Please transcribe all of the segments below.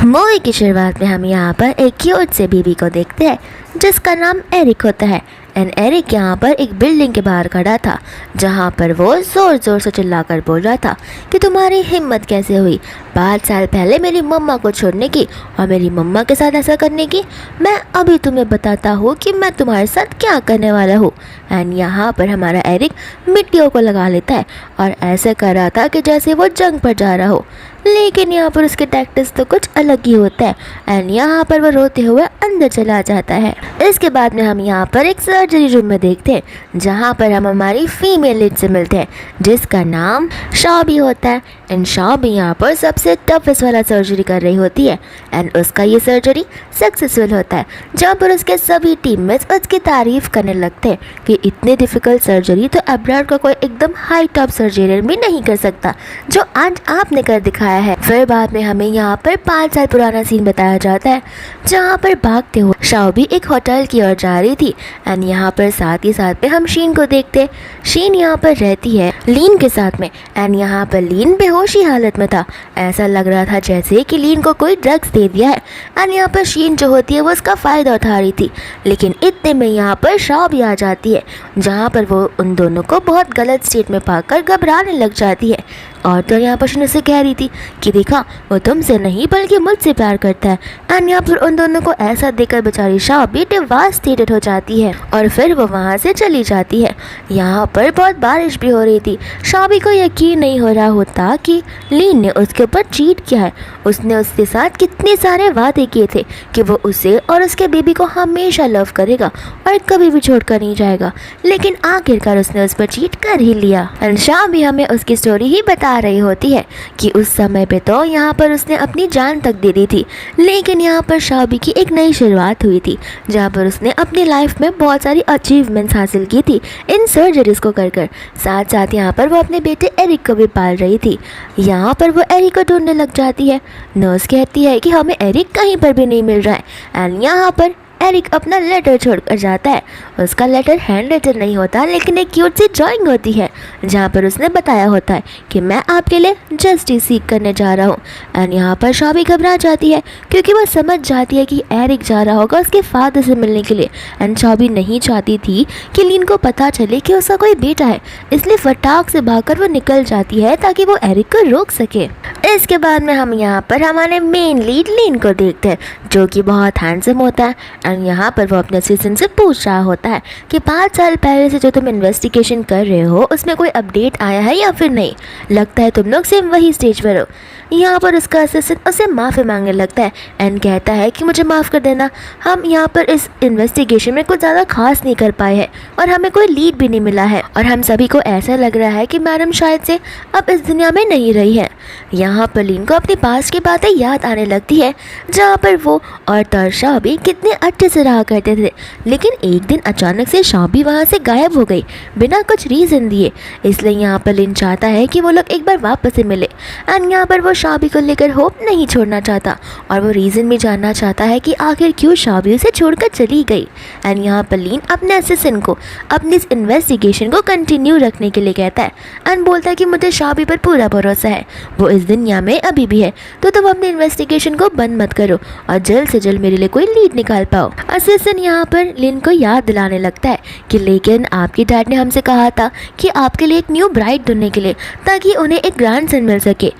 Movie की शुरुआत में हम यहाँ पर एक क्यूट से बेबी को देखते हैं जिसका नाम एरिक होता है। एंड एरिक यहाँ पर एक बिल्डिंग के बाहर खड़ा था जहाँ पर वो ज़ोर ज़ोर से चिल्लाकर बोल रहा था कि तुम्हारी हिम्मत कैसे हुई 5 साल पहले मेरी मम्मा को छोड़ने की और मेरी मम्मा के साथ ऐसा करने की। मैं अभी तुम्हें बताता हूँ कि मैं तुम्हारे साथ क्या करने वाला हूँ। एंड यहाँ पर हमारा एरिक मिट्टियों को लगा लेता है और ऐसे कर रहा था कि जैसे वो जंग पर जा रहा हो, लेकिन यहाँ पर उसके टैक्टिक्स तो कुछ अलग ही होता है। एंड यहाँ पर वो रोते हुए अंदर चला जाता है। इसके बाद में हम यहाँ पर एक सर्जरी रूम में देखते हैं जहाँ पर हम हमारी फीमेल लीड से मिलते हैं जिसका नाम शॉबी होता है। एंड शॉबी यहाँ पर सबसे टफेस्ट वाला सर्जरी कर रही होती है एंड उसका ये सर्जरी सक्सेसफुल होता है जहाँ पर उसके सभी टीममेट्स उसकी तारीफ करने लगते हैं कि इतनी डिफ़िकल्ट सर्जरी तो अब्राड का कोई एकदम हाई टॉप सर्जरियन भी नहीं कर सकता जो आज आपने कर दिखाया है। फिर बाद में हमें यहाँ पर 5 साल पुराना सीन बताया जाता है जहाँ पर भागते हुए शॉबी एक होटल की ओर जा रही थी। एंड यहाँ पर साथ ही साथ में हम शीन को देखते। शीन यहाँ पर रहती है लीन के साथ में एंड यहाँ पर लीन बेहोशी हालत में था। ऐसा लग रहा था जैसे कि लीन को कोई ड्रग्स दे दिया है। एंड यहाँ पर शीन जो होती है वो उसका फ़ायदा उठा रही थी, लेकिन इतने में यहाँ पर शॉबी आ जाती है जहाँ पर वो उन दोनों को बहुत गलत स्टेट में पाकर घबराने लग जाती है। और तो यहाँ पर शीन से कह रही थी कि देखा वो तुमसे नहीं बल्कि मुझसे प्यार करता है। एंड यहाँ पर उन दोनों को ऐसा देखकर बेचारी शॉबी डिवास्टेटेड हो जाती है और फिर वो वहाँ से चली जाती है। यहाँ पर बहुत बारिश भी हो रही थी। शॉबी को यकीन नहीं हो रहा होता कि लीन ने उसके ऊपर चीट किया है। उसने उसके साथ कितने सारे वादे किए थे कि वो उसे और उसके बेबी को हमेशा लव करेगा और कभी भी छोड़कर नहीं जाएगा, लेकिन आखिरकार उसने उस पर चीट कर ही लिया। एंड शॉबी हमें उसकी स्टोरी ही बता रही होती है कि उस समय पे तो यहाँ पर उसने अपनी जान तक दे दी थी, लेकिन यहाँ पर शॉबी की एक नई शुरुआत हुई थी जहाँ पर उसने अपनी लाइफ में बहुत सारी अचीवमेंट्स हासिल की थी इन सर्जरीज को कर कर। साथ साथ यहाँ पर वो अपने बेटे एरिक को भी पाल रही थी। यहाँ पर वो एरिक को ढूंढने लग जाती है। नर्स कहती है कि हमें एरिक कहीं पर भी नहीं मिल रहा है। एंड यहाँ पर एरिक अपना लेटर छोड़कर जाता है। उसका लेटर हैंड लेटर नहीं होता, लेकिन एक क्यूट सी ड्राइंग होती है जहाँ पर उसने बताया होता है कि मैं आपके लिए जस्टिस सीख करने जा रहा हूँ। एंड यहाँ पर शॉबी घबरा जाती है क्योंकि वो समझ जाती है कि एरिक जा रहा होगा उसके फादर से मिलने के लिए। एंड शॉबी नहीं चाहती थी कि लीन को पता चले कि उसका कोई बेटा है, इसलिए फटाक से भागकर वो निकल जाती है ताकि वो एरिक को रोक सके। इसके बाद में हम यहाँ पर हमारे मेन लीड लीन को देखते हैं जो कि बहुत हैंडसम होता है। एंड यहाँ पर वो अपने असिस्टेंट से पूछ रहा होता है कि 5 साल पहले से जो तुम इन्वेस्टिगेशन कर रहे हो उसमें कोई अपडेट आया है या फिर नहीं। लगता है तुम लोग सेम वही स्टेज पर हो। यहाँ पर उसका असिस्टेंट उसे माफ़ी मांगने लगता है एंड कहता है कि मुझे माफ़ कर देना, हम यहाँ पर इस इन्वेस्टिगेशन में कुछ ज़्यादा खास नहीं कर पाए हैं और हमें कोई लीड भी नहीं मिला है और हम सभी को ऐसा लग रहा है कि मैडम शायद से अब इस दुनिया में नहीं रही है। यहाँ पर लीन को अपनी पास्ट की बातें याद आने लगती है जहाँ पर वो और तर्शा भी कितने अच्छे से रहा करते थे, लेकिन एक दिन अचानक से शॉबी वहाँ से गायब हो गई बिना कुछ रीज़न दिए। इसलिए यहाँ पर लिन चाहता है कि वो लोग एक बार वापस से मिले। एंड यहाँ पर वो शॉबी को लेकर होप नहीं छोड़ना चाहता और वो रीज़न भी जानना चाहता है कि आखिर क्यों शॉबी उसे छोड़कर चली गई। एंड यहाँ पर लिन अपने असिस्टेंट को अपनी इस इन्वेस्टिगेशन को कंटिन्यू रखने के लिए कहता है एंड बोलता है कि मुझे शॉबी पर पूरा भरोसा है, वो इस दुनिया में अभी भी है, तो तुम अपनी इन्वेस्टिगेशन को बंद मत करो और जल्द से जल्द मेरे लिए कोई लीड निकाल पाओ। असिस्टेंट यहाँ पर लिन को याद दिलाने लगता है कि लेकिन आपके डैड ने हमसे कहा था कि आपके लिए एक न्यू ब्राइड ढूंढने के लिए ताकि उन्हें एक ग्रैंडसन मिल सके।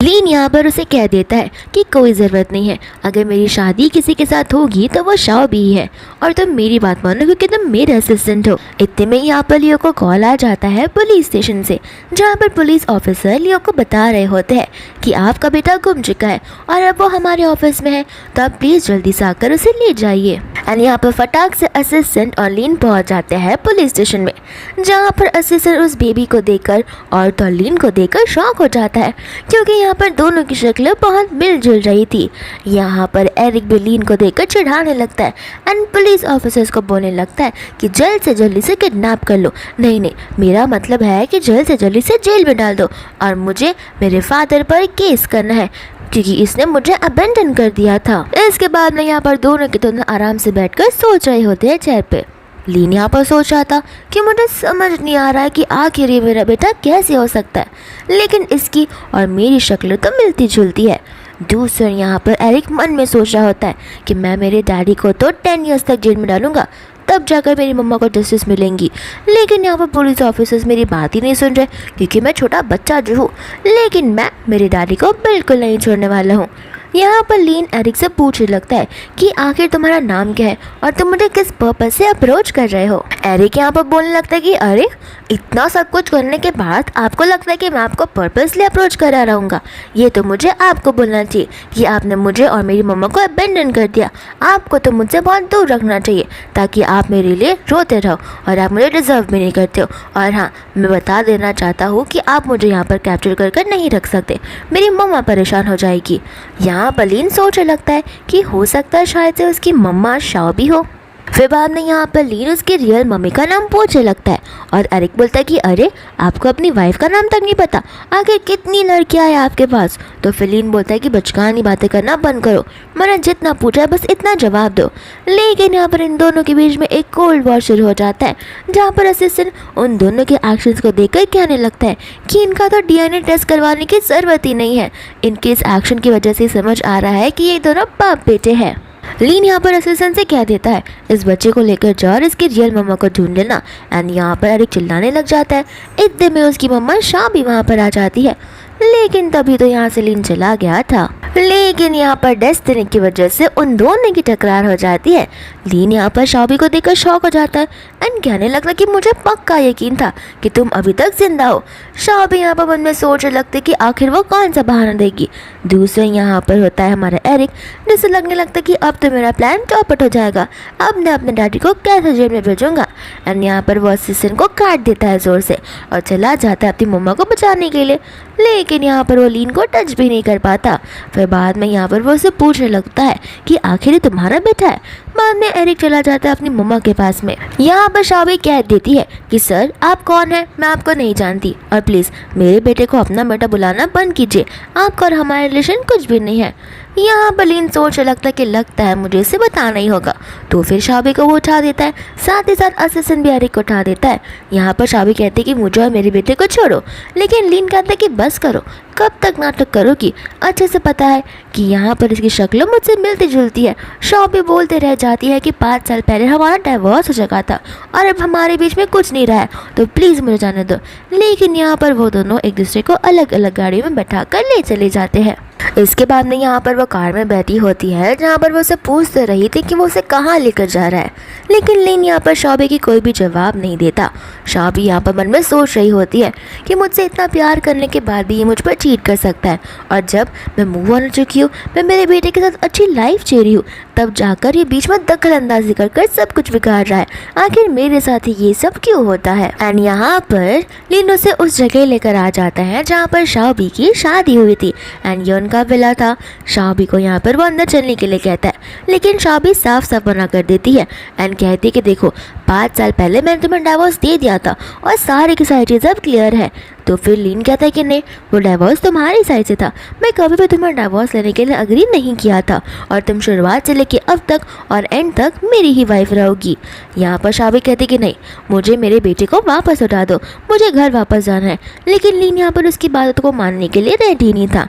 लीन यहाँ पर उसे कह देता है कि कोई ज़रूरत नहीं है, अगर मेरी शादी किसी के साथ होगी तो वो शॉबी ही है और तुम मेरी बात मानो क्योंकि तुम मेरे असिस्टेंट हो। इतने में यहाँ पर लियो को कॉल आ जाता है पुलिस स्टेशन से जहाँ पर पुलिस ऑफिसर लियो को बता रहे होते हैं कि आपका बेटा गुम चुका है और अब वो हमारे ऑफिस में है, तो आप प्लीज़ जल्दी से आकर उसे ले जाइए। एंड यहाँ पर फटाक से असिस्टेंट और लीन पहुँच जाते हैं पुलिस स्टेशन में जहाँ पर असिस्टेंट उस बेबी को देखकर और तो लीन को देखकर शॉक हो जाता है क्योंकि यहाँ पर दोनों की शक्लें बहुत मिलजुल रही थी। यहाँ पर एरिक भी लीन को देखकर चिढ़ाने लगता है एंड पुलिस ऑफिसर्स को बोलने लगता है कि जल्द से जल्दी से किडनैप कर लो। नहीं, मेरा मतलब है कि जल्द से जल्दी से जेल में डाल दो और मुझे मेरे फादर पर केस करना है क्योंकि इसने मुझे अबेंडन कर दिया था। इसके बाद में यहाँ पर दोनों के दोनों आराम से बैठकर सोच रहे होते हैं चेयर पे। लीन यहाँ पर सोच रहा था कि मुझे समझ नहीं आ रहा है कि आखिर ये मेरा बेटा कैसे हो सकता है, लेकिन इसकी और मेरी शक्ल तो मिलती जुलती है। दूसरी यहाँ पर एरिक मन में सोच रहा होता है कि मैं मेरे डैडी को तो 10 ईयर्स तक जेल में डालूंगा, तब जाकर मेरी मम्मा को जस्टिस मिलेंगी। लेकिन यहाँ पर पुलिस ऑफिसर्स मेरी बात ही नहीं सुन रहे क्योंकि मैं छोटा बच्चा जो हूँ, लेकिन मैं मेरे डैडी को बिल्कुल नहीं छोड़ने वाला हूँ। यहाँ पर लीन एरिक से पूछने लगता है कि आखिर तुम्हारा नाम क्या है और तुम मुझे किस पर्पस से अप्रोच कर रहे हो। एरिक यहाँ पर बोलने लगता है कि अरे इतना सब कुछ करने के बाद आपको लगता है कि मैं आपको पर्पसली अप्रोच करा रहूँगा। ये तो मुझे आपको बोलना चाहिए कि आपने मुझे और मेरी मम्मा को अबेंडन कर दिया। आपको तो मुझसे बहुत दूर रखना चाहिए ताकि आप मेरे लिए रोते रहो और आप मुझे डिजर्व भी नहीं करते हो। और हाँ, मैं बता देना चाहता हूँ कि आप मुझे यहाँ पर कैप्चर कर नहीं रख सकते, मेरी मम्मा परेशान हो जाएगी। यहाँ लीन सोचने लगता है कि हो सकता है शायद से उसकी मम्मा शाओ भी हो। फिर बाद में यहाँ पर लीन उसकी रियल मम्मी का नाम पूछने लगता है और एरिक बोलता है कि अरे आपको अपनी वाइफ का नाम तक नहीं पता, आखिर कितनी लड़कियां हैं आपके पास। तो फिर लीन बोलता है कि बचकानी बातें करना बंद करो, मैंने जितना पूछा है बस इतना जवाब दो। लेकिन यहाँ पर इन दोनों के बीच में एक कोल्ड वॉर शुरू हो जाता है जहाँ पर असिस्टेंट उन दोनों के एक्शंस को देखकर कहने लगता है कि इनका तो DNA टेस्ट करवाने की ज़रूरत ही नहीं है, इनके इस एक्शन की वजह से समझ आ रहा है कि ये दोनों बाप बेटे हैं। लीन यहाँ पर असिस्टेंट से कह देता है इस बच्चे को लेकर जाओ और इसकी रियल मम्मा को ढूंढ लेना। एंड यहाँ पर एरिक चिल्लाने लग जाता है। इतने में उसकी मम्मा शाम भी वहाँ पर आ जाती है, लेकिन तभी तो यहाँ से लीन चला गया था। लेकिन यहाँ पर डेस्टिनी की वजह से उन दोनों की टकरार हो जाती है। लीन यहाँ पर शाबी को देखकर शॉक हो जाता है एंड कहने लगता कि मुझे पक्का यकीन था कि तुम अभी तक जिंदा हो। शाबी यहाँ पर मन में सोचने लगते कि आखिर वो कौन सा बहाना देगी। दूसरे यहाँ पर होता है हमारा एरिक, जिसे लगने लगता कि अब तो मेरा प्लान चौपट हो जाएगा, अब मैं अपने डैडी को कैसे जेल में भेजूंगा। एंड यहाँ पर वो असिस्टेंट को काट देता है जोर से और चला जाता है अपनी मम्मा को बचाने के लिए। लेकिन यहाँ पर वो लीन को टच भी नहीं कर पाता। फिर बाद में यहाँ पर वो उसे पूछने लगता है कि आखिर ये तुम्हारा बेटा है। बाद में एरिक चला जाता है अपनी मम्मा के पास में। यहाँ पर शाबी कह देती है कि सर आप कौन है, मैं आपको नहीं जानती और प्लीज़ मेरे बेटे को अपना बेटा बुलाना बंद कीजिए, आपका और हमारा रिलेशन कुछ भी नहीं है। यहाँ पर लीन सोचने लगता है मुझे इसे बताना ही होगा। तो फिर शाबी को वो उठा देता है, साथ ही साथ असिस्टेंट भी एरिक को उठा देता है। यहाँ पर शाबी कहती है कि मुझे और मेरे बेटे को छोड़ो, लेकिन लीन कहता है कि बस करो, कब तक नाटक करोगी, अच्छे से पता है कि यहाँ पर इसकी शक्ल मुझसे मिलती जुलती है। शाबी बोलते रह जाती है कि 5 साल पहले हमारा डिवोर्स हो चुका था और अब हमारे बीच में कुछ नहीं रहा है, तो प्लीज़ मुझे जाने दो। लेकिन यहाँ पर वो दोनों एक दूसरे को अलग अलग गाड़ियों में बैठा कर ले चले जाते हैं। इसके बाद में यहाँ पर वो कार में बैठी होती है जहाँ पर वो उसे पूछते रही थी कि वो उसे कहाँ लेकर जा रहा है, लेकिन लीन यहाँ पर शाबी की कोई भी जवाब नहीं देता। शाबी यहाँ पर मन में सोच रही होती है कि मुझसे इतना प्यार करने के बाद भी ये मुझ पर चीट कर सकता है, और जब मैं मूव ऑन हो चुकी हूँ, मैं मेरे बेटे के साथ अच्छी लाइफ जी रही हूँ, तब जाकर ये बीच में दखल अंदाजी कर सब कुछ बिगाड़ रहा है। आखिर मेरे साथ ही ये सब क्यों होता है। एंड यहाँ पर लीन उसे उस जगह लेकर आ जाता है जहाँ पर शाबी की शादी हुई थी एंड ये उनका विला था। शाबी को यहाँ पर वो अंदर चलने के लिए कहता है, लेकिन शाबी साफ साफ मना कर देती है एंड कहती है कि देखो 5 साल पहले मैंने तुम्हें डाइवोर्स दे दिया था और सारी की सारी चीज़ें अब क्लियर है। तो फिर लीन कहता है कि नहीं, वो डाइवोर्स तुम्हारी साइड से था, मैं कभी भी तुम्हें डाइवोर्स लेने के लिए अग्री नहीं किया था और तुम शुरुआत से लेके अब तक और एंड तक मेरी ही वाइफ रहोगी। यहाँ पर शाबी कहती कि नहीं, मुझे मेरे बेटे को वापस उठा दो, मुझे घर वापस जाना है। लेकिन लीन यहाँ पर उसकी बातों को मानने के लिए रेडी नहीं था।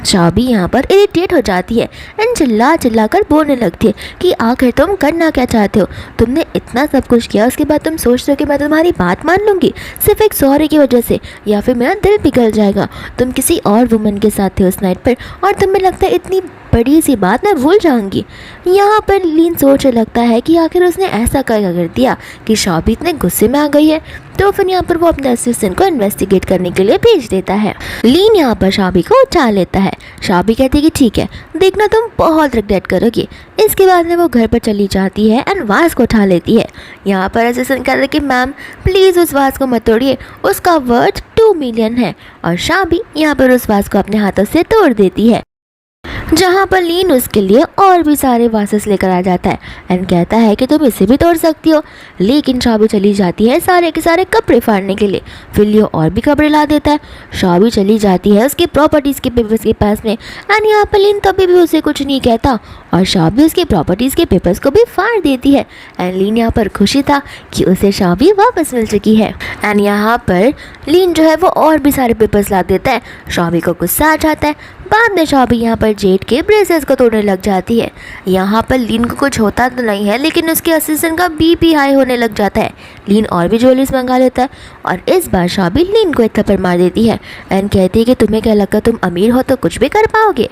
शाबी यहाँ पर इरिटेट हो जाती है एंड चिल्ला कर बोलने लगती है कि आखिर तुम करना क्या चाहते हो, तुमने इतना सब कुछ किया, उसके बाद तुम सोचते हो कि मैं तुम्हारी बात मान लूँगी सिर्फ एक सॉरी की वजह से, या फिर मेरा दिल पिघल जाएगा। तुम किसी और वुमन के साथ थे उस नाइट पर और तुम्हें लगता है इतनी बड़ी सी बात मैं भूल जाऊंगी। यहाँ पर लीन सोचने लगता है कि आखिर उसने ऐसा क्या कर दिया कि शाबी इतने गुस्से में आ गई है। तो फिर यहाँ पर वो अपने असिस्टेंट को इन्वेस्टिगेट करने के लिए भेज देता है। लीन यहाँ पर शाबी को उठा लेता है। शाबी कहती है कि ठीक है, देखना तुम बहुत रिग्रेट करोगी। इसके बाद में वो घर पर चली जाती है एंड वास को उठा लेती है। यहाँ पर असिस्टेंट कहता है कि मैम प्लीज़ उस वास को मत तोड़िए, उसका वर्थ 2 मिलियन है। और शाबी यहाँ पर उस वास को अपने हाथों से तोड़ देती है, जहाँ पर लीन उसके लिए और भी सारे वासेस लेकर आ जाता है एंड कहता है कि तुम इसे भी तोड़ सकती हो। लेकिन शाबी चली जाती है सारे के सारे कपड़े फाड़ने के लिए। फिर लियो और भी कपड़े ला देता है। शाबी चली जाती है उसकी प्रॉपर्टीज़ के पेपर्स के पास में एंड यहाँ पर लीन तभी भी उसे कुछ नहीं कहता और शाबी उसकी प्रॉपर्टीज़ के पेपर्स को भी फाड़ देती है। एंड लीन यहाँ पर खुशी था कि उसे शाबी वापस मिल चुकी है। एंड यहाँ पर लीन जो है वो और भी सारे पेपर्स ला देता है। शाबी को गुस्सा आ जाता है। बाद में शॉबी यहाँ पर जेड के ब्रेसेस को तोड़ने लग जाती है। यहाँ पर लीन को कुछ होता तो नहीं है, लेकिन उसके असिस्टेंट का बीपी हाई होने लग जाता है। लीन और भी ज्वेलरीज मंगा लेता है और इस बार शॉबी लीन को एक थप्पड़ मार देती है एंड कहती है कि तुम्हें क्या लगता है तुम अमीर हो तो कुछ भी कर पाओगे।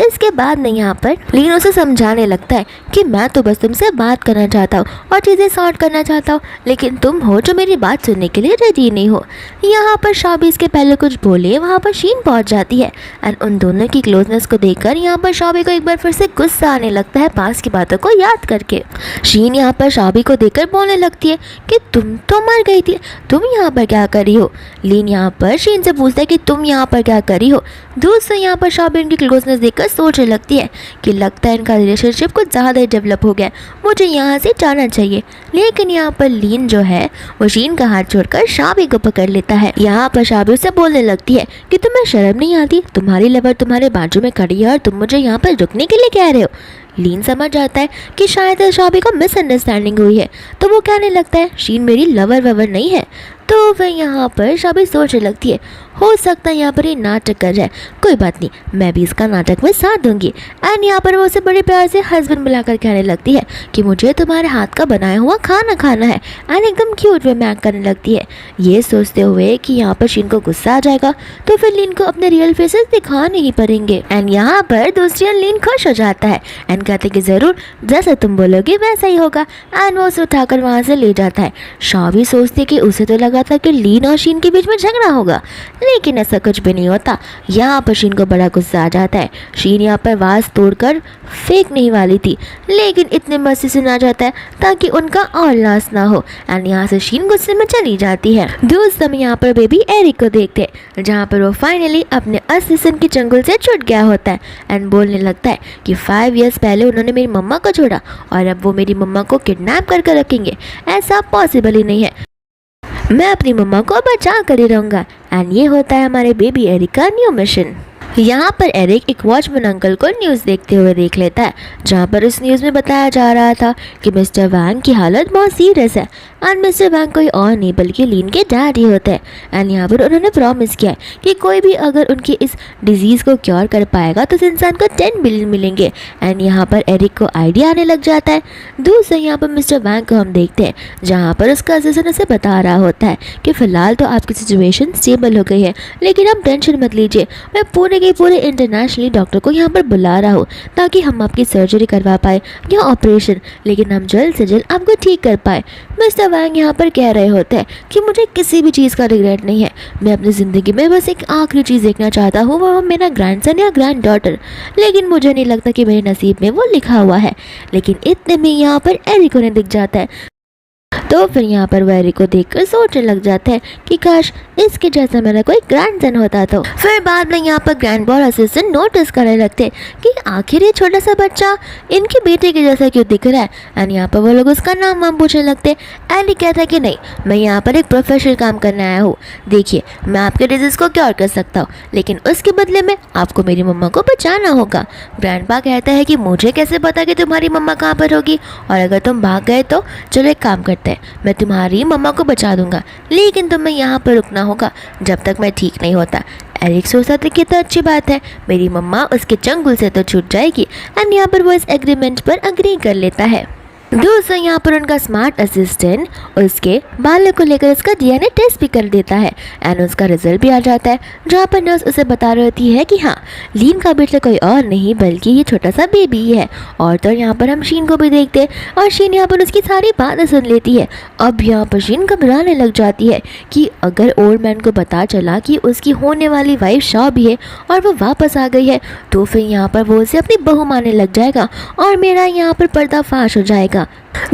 इसके बाद में यहाँ पर लीन उसे समझाने लगता है कि मैं तो बस तुमसे बात करना चाहता हूँ और चीज़ें सॉर्ट करना चाहता हूँ, लेकिन तुम हो जो मेरी बात सुनने के लिए रेडी नहीं हो। यहाँ पर शॉबी इसके पहले कुछ बोले वहाँ पर शीन पहुँच जाती है एंड उन दोनों की क्लोजनेस को देखकर यहाँ पर शॉबी को एक बार फिर से गुस्सा आने लगता है पास की बातों को याद करके। शीन यहाँ पर शॉबी को देखकर बोलने लगती है कि तुम तो मर गई थी, तुम यहाँ पर क्या करी हो। लीन यहाँ पर शीन से पूछता है कि तुम यहाँ पर क्या करी हो। दूसरा यहाँ पर शॉबी उनकी क्लोजनेस देखकर सोचने लगती है कि लगता है इनका रिलेशनशिप कुछ ज़्यादा ही डेवलप हो गया, मुझे यहाँ से जाना चाहिए। लेकिन यहाँ पर लीन जो है वो शीन का हाथ छोड़कर शॉबी को पकड़ लेता है। यहाँ पर शॉबी उससे बोलने लगती है कि तुम्हें शर्म नहीं आती, तुम्हारी लवर तुम्हारे बाजू में खड़ी है और तुम मुझे यहाँ पर रुकने के लिए कह रहे हो। लीन समझ जाता है कि शायद शॉबी को मिसअंडरस्टैंडिंग हुई है, तो वो कहने लगता है शीन मेरी लवर ववर नहीं है। तो वह यहाँ पर शॉबी सोचने लगती है हो सकता है यहाँ पर ये नाटक कर जाए, कोई बात नहीं, मैं भी इसका नाटक में साथ दूंगी। एंड यहाँ पर वो उसे बड़े प्यार से हस्बैंड बुलाकर कहने लगती है कि मुझे तुम्हारे हाथ का बनाया हुआ खाना खाना है एंड एकदम क्यूट वे में एक्ट करने लगती है। ये सोचते हुए कि यहाँ पर शीन को गुस्सा आ जाएगा तो फिर लीन को अपने रियल फेसेस दिखाने ही पड़ेंगे। एंड यहाँ पर दूसरी लीन खुश हो जाता है एंड कहते कि ज़रूर जैसा तुम बोलोगे वैसा ही होगा। एंड वो उसे उठाकर वहाँ से ले जाता है। शॉबी सोचती कि उसे तो लगा था कि लीन और शीन के बीच में झगड़ा होगा, लेकिन ऐसा कुछ भी नहीं होता। यहाँ पर शीन को बड़ा गुस्सा आ जाता है। शीन यहाँ पर वाज तोड़कर फेंक नहीं वाली थी, लेकिन इतने मस्ती से ना जाता है ताकि उनका और लॉस ना हो। एंड यहाँ से शीन गुस्से में चली जाती है। दूसरे में यहाँ पर बेबी एरिक को देखते हैं जहाँ पर वो फाइनली अपने असिस्टेंट के चंगुल से छूट गया होता है एंड बोलने लगता है कि 5 इयर्स पहले उन्होंने मेरी मम्मा को छोड़ा और अब वो मेरी मम्मा को किडनैप करके रखेंगे, ऐसा पॉसिबल ही नहीं है, मैं अपनी मम्मा को बचा कर ही रहूँगा। एंड ये होता है हमारे बेबी एरिक का न्यू मिशन। यहाँ पर एरिक एक वॉचमैन अंकल को न्यूज़ देखते हुए देख लेता है जहाँ पर इस न्यूज़ में बताया जा रहा था कि मिस्टर वैंग की हालत बहुत सीरियस है एंड मिस्टर वैंग कोई और नहीं बल्कि लीन के डैड ही होते हैं। एंड यहाँ पर उन्होंने प्रॉमिस किया है कि कोई भी अगर उनकी इस डिजीज़ को क्योर कर पाएगा तो उस इंसान को 10 बिलियन मिलेंगे। एंड यहाँ पर एरिक को आइडिया आने लग जाता है। दूसरा यहाँ पर मिस्टर वैंग को हम देखते हैं जहाँ पर उसका असिस्टेंट उसे बता रहा होता है कि फ़िलहाल तो आपकी सिचुएशन स्टेबल हो गई है, लेकिन आप टेंशन मत लीजिए, मैं पूरे इंटरनेशनली डॉक्टर को यहाँ पर बुला रहा हूँ ताकि हम आपकी सर्जरी करवा पाए या ऑपरेशन, लेकिन हम जल्द से जल्द आपको ठीक कर पाए। मिस्टर वैंग यहाँ पर कह रहे होते हैं कि मुझे किसी भी चीज़ का रिग्रेट नहीं है, मैं अपनी ज़िंदगी में बस एक आखिरी चीज़ देखना चाहता हूँ, वो मेरा ग्रैंडसन या ग्रैंड डॉटर, लेकिन मुझे नहीं लगता कि मेरे नसीब में वो लिखा हुआ है। लेकिन इतने में यहाँ पर एरिक उन्हें दिख जाता है, तो फिर यहाँ पर वो एरिक को देखकर सोचने लग जाते हैं कि काश इसके जैसा मेरा कोई ग्रैंडसन होता तो। फिर बाद में यहाँ पर ग्रैंड बॉय असिस्टेंट नोटिस करने लगते हैं कि आखिर ये छोटा सा बच्चा इनके बेटे के जैसा क्यों दिख रहा है। एंड यहाँ पर वो लोग उसका नाम वाम पूछने लगते हैं। एंड कहता है कि नहीं, मैं यहाँ पर एक प्रोफेशनल काम करने आया हूँ, देखिए मैं आपके डिजीज़ को क्योर कर सकता हूँ, लेकिन उसके बदले में आपको मेरी मम्मा को बचाना होगा। ग्रैंडपा कहता है कि मुझे कैसे पता कि तुम्हारी मम्मा कहाँ पर होगी, और अगर तुम भाग गए तो चलो एक काम करते हैं, मैं तुम्हारी मम्मा को बचा दूंगा, लेकिन तुम्हें यहाँ पर रुकना होगा जब तक मैं ठीक नहीं होता। एरिक सोचता था कि तो अच्छी बात है, मेरी मम्मा उसके चंगुल से तो छूट जाएगी। एंड यहाँ पर वो इस एग्रीमेंट पर अग्री कर लेता है। दूसरा यहाँ पर उनका स्मार्ट असिस्टेंट उसके बालों को लेकर उसका डीएनए टेस्ट भी कर देता है एंड उसका रिजल्ट भी आ जाता है, जहाँ पर नर्स उसे बता रही होती है कि हाँ, लीन का बेटा कोई और नहीं बल्कि ये छोटा सा बेबी ही है। और तो यहाँ पर हम शीन को भी देखते हैं और शीन यहाँ पर उसकी सारी बातें सुन लेती है। अब यहाँ पर शीन घबराने लग जाती है कि अगर ओल्ड मैन को पता चला कि उसकी होने वाली वाइफ शॉबी है और वो वापस आ गई है, तो फिर यहाँ पर वो उसे अपनी बहू मानने लग जाएगा और मेरा यहाँ पर पर्दाफाश हो जाएगा।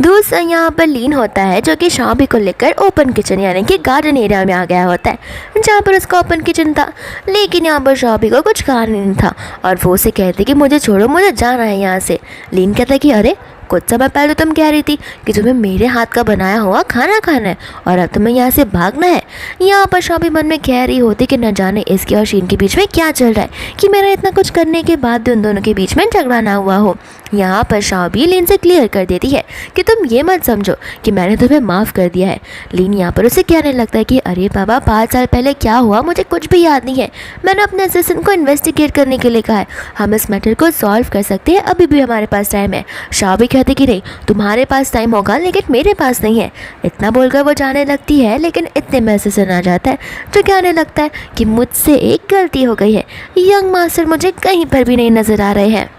दूसरा यहाँ पर लीन होता है जो कि शॉबी को लेकर ओपन किचन यानी कि गार्डन एरिया में आ गया होता है, जहाँ पर उसका ओपन किचन था, लेकिन यहाँ पर शॉबी को कुछ कारण नहीं था और वो उसे कहते कि मुझे छोड़ो, मुझे जाना है यहाँ से। लीन कहता है कि अरे कुछ समय पहले तुम कह रही थी कि तुम्हें मेरे हाथ का बनाया हुआ खाना खाना है और अब तुम्हें यहाँ से भागना है। यहाँ पर शॉबी मन में कह रही होती कि न जाने इसके और शीन के बीच में क्या चल रहा है कि मेरा इतना कुछ करने के बाद भी उन दोनों के बीच में झगड़ा ना हुआ हो। यहाँ पर शॉबी लीन से क्लियर कर देती है कि तुम ये मत समझो कि मैंने तुम्हें माफ़ कर दिया है। लीन यहाँ पर उसे कहने लगता है कि अरे बाबा 5 साल पहले क्या हुआ मुझे कुछ भी याद नहीं है। मैंने अपने असिस्टेंट को इन्वेस्टिगेट करने के लिए कहा है, हम इस मैटर को सॉल्व कर सकते हैं, अभी भी हमारे पास टाइम है। शॉबी कहती कि नहीं तुम्हारे पास टाइम होगा लेकिन मेरे पास नहीं है। इतना बोलकर वो जाने लगती है लेकिन इतने में असिस्टेंट आ जाता है जो कहने लगता है कि मुझसे एक गलती हो गई है, यंग मास्टर मुझे कहीं पर भी नहीं नज़र आ रहे हैं।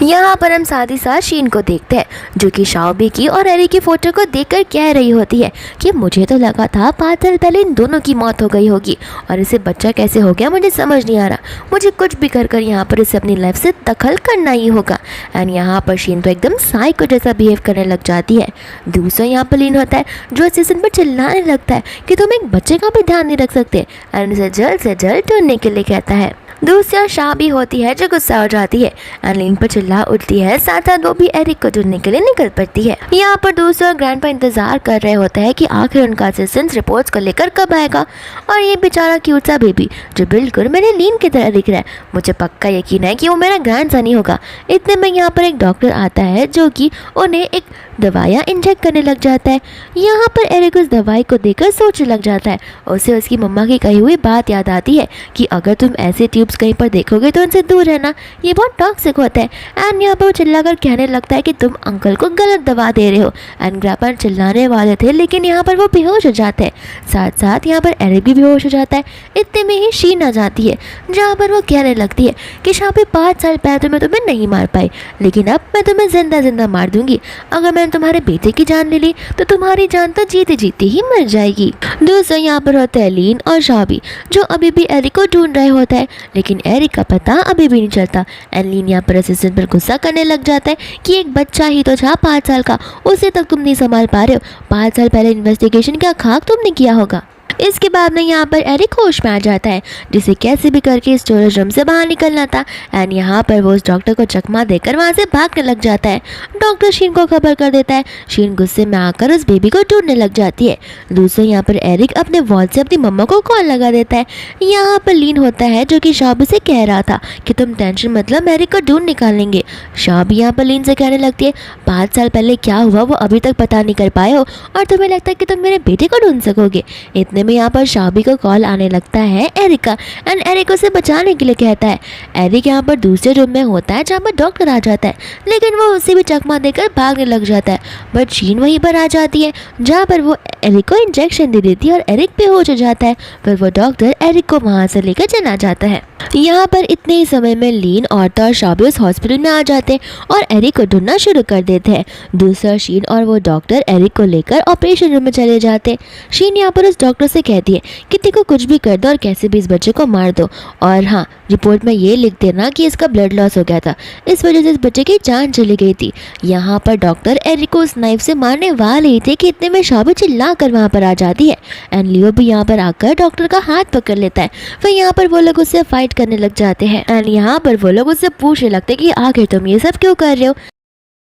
यहाँ पर हम साथ ही साथ शीन को देखते हैं जो कि शॉबी की और एरिक की फ़ोटो को देखकर कह रही होती है कि मुझे तो लगा था 5 साल पहले इन दोनों की मौत हो गई होगी और इसे बच्चा कैसे हो गया मुझे समझ नहीं आ रहा। मुझे कुछ भी कर यहाँ पर इसे अपनी लाइफ से दखल करना ही होगा। एंड यहाँ पर शीन तो एकदम साइको जैसा बिहेव करने लग जाती है। दूसरा यहाँ पर लीन होता है जो असिस्टेंट पर चिल्लाने लगता है कि तुम एक बच्चे का भी ध्यान नहीं रख सकते एंड उसे जल्द से जल्द ढूंढने के लिए कहता है। दूसरा शॉबी होती है जो गुस्सा हो जाती है एंड लीन पर चिल्ला उठती है, साथ साथ वो भी एरिक को ढूंढने के लिए निकल पड़ती है। यहाँ पर दूसरा ग्रैंडपा इंतजार कर रहे होता है कि आखिर उनका असिस्टेंट रिपोर्ट्स को लेकर कब आएगा और ये बेचारा क्यूट सा बेबी जो बिल्कुल मेरे लीन की तरह दिख रहा है, मुझे पक्का यकीन है कि वो मेरा ग्रैंडसन ही होगा। इतने में यहाँ पर एक डॉक्टर आता है जो कि उन्हें एक दवाइयाँ इंजेक्ट करने लग जाता है। यहाँ पर एरिक उस दवाई को देखकर सोचने लग जाता है। उसे उसकी मम्मा की कही हुई बात याद आती है कि अगर तुम ऐसे ट्यूब्स कहीं पर देखोगे तो उनसे दूर रहना, ये बहुत टॉक्सिक होता है। एंड यहाँ पर वो चिल्लाकर कहने लगता है कि तुम अंकल को गलत दवा दे रहे हो। एंड ग्रैंडपा चिल्लाने वाले थे लेकिन यहाँ पर वो बेहोश हो जाते हैं, साथ साथ यहाँ पर एरिक भी बेहोश हो जाता है। इतने में ही शीन आ जाती है जहाँ पर वो कहने लगती है कि शॉबी 5 साल पहले तो मैं तुम्हें नहीं मार पाई लेकिन अब मैं तुम्हें जिंदा जिंदा मार दूंगी। अगर मैंने तुम्हारे बेटे की जान ले ली तो तुम्हारी जान तो जीते जीते ही मर जाएगी। दूसरा यहाँ पर होता है लीन और शॉबी जो अभी भी एरिक को ढूंढ रहे होता है लेकिन एरिक का पता अभी भी नहीं चलता। एंड लीन यहाँ पर असिस्टेंट पर गुस्सा करने लग जाता है कि एक बच्चा ही तो था 5 साल का, उसे तक तुम नहीं संभाल पा रहे हो। 5 साल पहले इन्वेस्टिगेशन क्या खाक तुमने किया होगा। इसके बाद में यहाँ पर एरिक होश में आ जाता है जिसे कैसे भी करके स्टोरेज रूम से बाहर निकलना था। एंड यहाँ पर वो उस डॉक्टर को चकमा देकर वहाँ से भागने लग जाता है। डॉक्टर शीन को खबर कर देता है। शीन गुस्से में आकर उस बेबी को ढूंढने लग जाती है। दूसरे यहाँ पर एरिक अपने वॉल से अपनी मम्मा को कॉल लगा देता है। यहाँ पर लीन होता है जो कि शॉबी से कह रहा था कि तुम टेंशन मतलब एरिक को ढूंढ निकालेंगे। शॉबी यहाँ पर लीन से कहने लगती है 5 साल पहले क्या हुआ वो अभी तक पता नहीं कर पाए हो और तुम्हें लगता है कि तुम मेरे बेटे को ढूंढ सकोगे। इतने में यहाँ पर शॉबी को कॉल आने लगता है एरिक का एंड एरिक उसे बचाने के लिए कहता है। एरिक यहाँ पर दूसरे रूम में होता है जहाँ पर डॉक्टर आ जाता है लेकिन वो उसे भी चकमा देकर भागने लग जाता है। बट शीन वहीं पर आ जाती है जहाँ पर वो एरिक को इंजेक्शन दे देती है और एरिक बेहोश हो जाता है। फिर वो डॉक्टर एरिक को वहाँ से लेकर चला जाता है। यहाँ पर इतने ही समय में लीन औरता और शॉबी उस हॉस्पिटल में आ जाते हैं और एरिक को ढूंढना शुरू कर देते हैं। दूसरा शीन और वो डॉक्टर एरिक को लेकर ऑपरेशन रूम में चले जाते हैं। शीन यहाँ पर उस डॉक्टर से कहती है कि देखो कुछ भी कर दो और कैसे भी इस बच्चे को मार दो और हाँ रिपोर्ट में ये लिख देना कि इसका ब्लड लॉस हो गया था, इस वजह से इस बच्चे की जान चली गई थी। यहाँ पर डॉक्टर एरिक को उस नाइफ से मारने वाले ही थे कि इतने में शॉबी चिल्ला कर वहाँ पर आ जाती है। एंड लियो भी यहाँ पर आकर डॉक्टर का हाथ पकड़ लेता है। फिर यहाँ पर वो लोग उससे फाइट करने लग जाते हैं एंड यहाँ पर वो लोग उससे पूछने लगते हैं कि आखिर तुम ये सब क्यों कर रहे हो।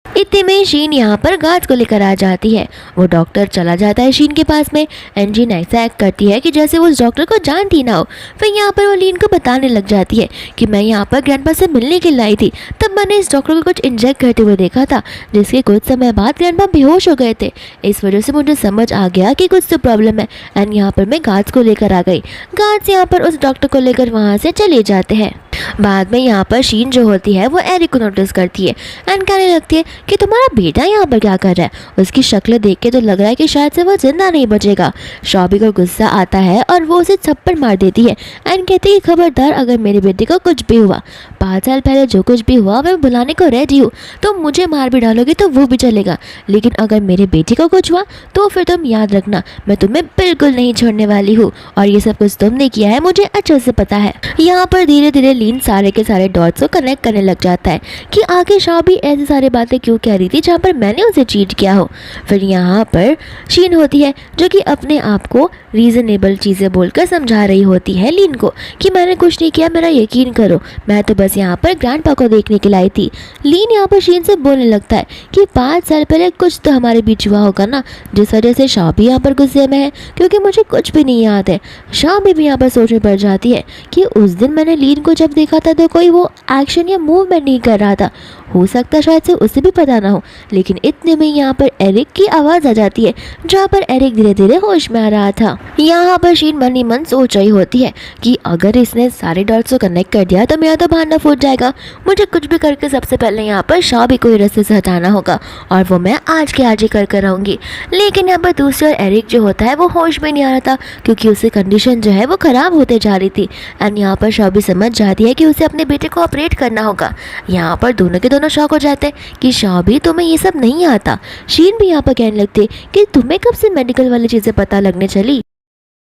इतने में शीन यहाँ पर गार्ड्स को लेकर आ जाती है। वो डॉक्टर चला जाता है शीन के पास में एंड शीन ऐसा एक्ट करती है कि जैसे वो उस डॉक्टर को जानती ना हो। फिर यहाँ पर वो लीन को बताने लग जाती है कि मैं यहाँ पर ग्रैंडपा से मिलने के लिए आई थी, तब मैंने इस डॉक्टर को कुछ इंजेक्ट करते हुए देखा था जिसके कुछ समय बाद ग्रैंडपा बेहोश हो गए थे। इस वजह से मुझे समझ आ गया कि कुछ तो प्रॉब्लम है एंड यहाँ पर मैं गार्ड्स को लेकर आ गई। गार्ड्स यहाँ पर उस डॉक्टर को लेकर वहाँ से चले जाते हैं। बाद में यहाँ पर शीन जो होती है वो एरिक को नोटिस करती है एंड कहने लगती है कि तुम्हारा बेटा यहाँ पर क्या कर रहा है। उसकी शक्ल देख के तो लग रहा है कि शायद से वो जिंदा नहीं बचेगा। शॉबी को गुस्सा आता है और वो उसे थप्पड़ मार देती है एंड कहती है खबरदार अगर मेरे बेटे को कुछ भी हुआ, 5 साल पहले जो कुछ भी हुआ मैं बुलाने को रेडी हूँ, तो मुझे मार भी डालोगे तो वो भी चलेगा, लेकिन अगर मेरे बेटे को कुछ हुआ तो फिर तुम याद रखना मैं तुम्हें बिल्कुल नहीं छोड़ने वाली हूँ और ये सब कुछ तुमने किया है मुझे अच्छे से पता है। यहाँ पर धीरे धीरे लीन सारे के सारे डॉट्स को कनेक्ट करने लग जाता है कि आगे शॉबी ऐसी सारी बातें क्यों वो कह रही थी जहाँ पर मैंने उसे चीट किया हो। फिर यहाँ पर शीन होती है जो कि अपने आप को रीज़नेबल चीज़ें बोलकर समझा रही होती है लीन को कि मैंने कुछ नहीं किया, मेरा यकीन करो, मैं तो बस यहाँ पर ग्रैंडपा को देखने के लिए आई थी। लीन यहाँ पर शीन से बोलने लगता है कि 5 साल पहले कुछ तो हमारे बीच हुआ होगा ना, जिस वजह से शाह भी यहाँ पर गुस्से में है, क्योंकि मुझे कुछ भी नहीं याद है। शाह भी यहाँ पर सोच में पड़ जाती है कि उस दिन मैंने लीन को जब देखा था तो कोई वो एक्शन या मूवमेंट नहीं कर रहा था, हो सकता शायद से उसे भी पता ना हो। लेकिन इतने में यहाँ पर एरिक की आवाज़ आ जाती है, जहाँ पर एरिक धीरे धीरे होश में आ रहा था। यहाँ पर शीन मन ही मन सोच रही होती है कि अगर इसने सारे डॉट्स को कनेक्ट कर दिया तो मेरा तो भाना फूट जाएगा। मुझे कुछ भी करके सबसे पहले यहाँ पर शाह भी कोई रास्ते से हटाना होगा, और वो मैं आज के आज ही कर रहूँगी। लेकिन यहाँ पर दूसरी ओर एरिक जो होता है वो होश में नहीं आ रहा था, क्योंकि उसकी कंडीशन जो है वो ख़राब होते जा रही थी। एंड यहाँ पर शाह भी समझ जाती है कि उसे अपने बेटे को ऑपरेट करना होगा। यहाँ पर दोनों के दोनों शॉक हो जाते हैं कि शाह भी, तुम्हें ये सब नहीं आता। शीन भी यहाँ पर कहने लगते कि तुम्हें कब से मेडिकल वाली चीज़ें पता लगने चली।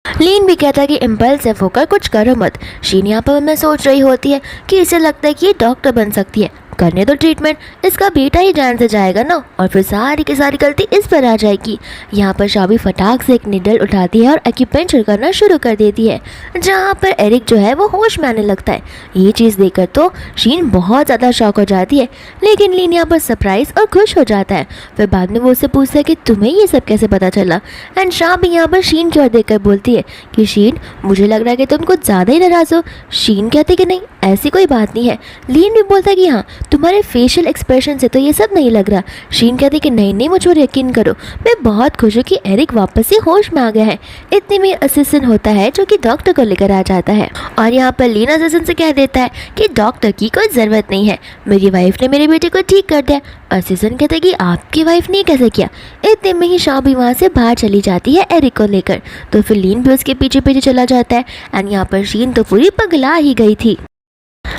लीन भी कहता है कि इम्पल्सिव होकर कुछ करो मत। शीन यहाँ पर मैं सोच रही होती है कि इसे लगता है कि ये डॉक्टर बन सकती है, करने दो ट्रीटमेंट, इसका बेटा ही जान से जाएगा ना, और फिर सारी की सारी गलती इस पर आ जाएगी। यहाँ पर शाबी फटाक से एक निडल उठाती है और एक्यूपेंचर करना शुरू कर देती है, जहाँ पर एरिक जो है वो होश में आने लगता है। ये चीज़ देखकर तो शीन बहुत ज़्यादा शॉक हो जाती है, लेकिन लीन यहाँ पर सरप्राइज और खुश हो जाता है। फिर बाद में वो उससे पूछता है कि तुम्हें ये सब कैसे पता चला। एंड शाह भी यहाँ पर शीन की ओर देखकर बोलती है कि शीन, मुझे लग रहा है कि तुम कुछ ज़्यादा ही नाराज़ हो। शीन कहती कि नहीं, ऐसी कोई बात नहीं है। लीन भी बोलता है कि हाँ, तुम्हारे फेशियल एक्सप्रेशन से तो ये सब नहीं लग रहा। शीन कहती कि नहीं नहीं, मुझ पर यकीन करो, मैं बहुत खुश हूँ कि एरिक वापस से होश में आ गया है। इतने में असिस्टेंट होता है जो कि डॉक्टर को लेकर आ जाता है, और यहाँ पर लीन असिस्टेंट से कह देता है कि डॉक्टर की कोई ज़रूरत नहीं है, मेरी वाइफ ने मेरे बेटे को ठीक कर दिया। असिस्टेंट कहते हैं कि आपकी वाइफ ने कैसे किया। इतने में ही शाह भी वहाँ से बाहर चली जाती है एरिक को लेकर, तो फिर लीन भी उसके पीछे पीछे चला जाता है। एंड यहाँ पर शीन तो पूरी पगला ही गई थी।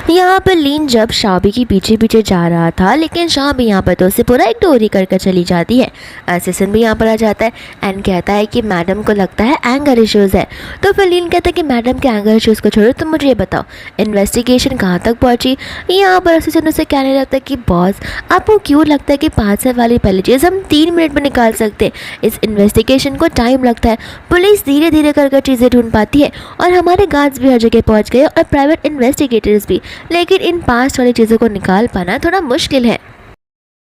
यहाँ पर लीन जब शाबी के पीछे पीछे जा रहा था, लेकिन शाह भी यहाँ पर तो उसे पूरा इग्नोर कर चली जाती है। असिस्टेंट भी यहाँ पर आ जाता है एंड कहता है कि मैडम को लगता है एंगर इश्यूज़ है। तो फिर लीन कहता है कि मैडम के एंगर इश्यूज़ को छोड़ो, तुम मुझे ये बताओ इन्वेस्टिगेशन कहाँ तक पहुँची। यहाँ पर असिस्टेंट उसे कहने लगता है कि बॉस, आपको क्यों लगता है कि 5 साल वाली पहली चीज़ हम 3 मिनट में निकाल सकते। इस इन्वेस्टिगेशन को टाइम लगता है, पुलिस धीरे धीरे कर चीज़ें ढूंढ पाती है, और हमारे गार्ड्स भी हर जगह पहुँच गए और प्राइवेट इन्वेस्टिगेटर्स भी, लेकिन इन पास्ट वाली चीज़ों को निकाल पाना थोड़ा मुश्किल है।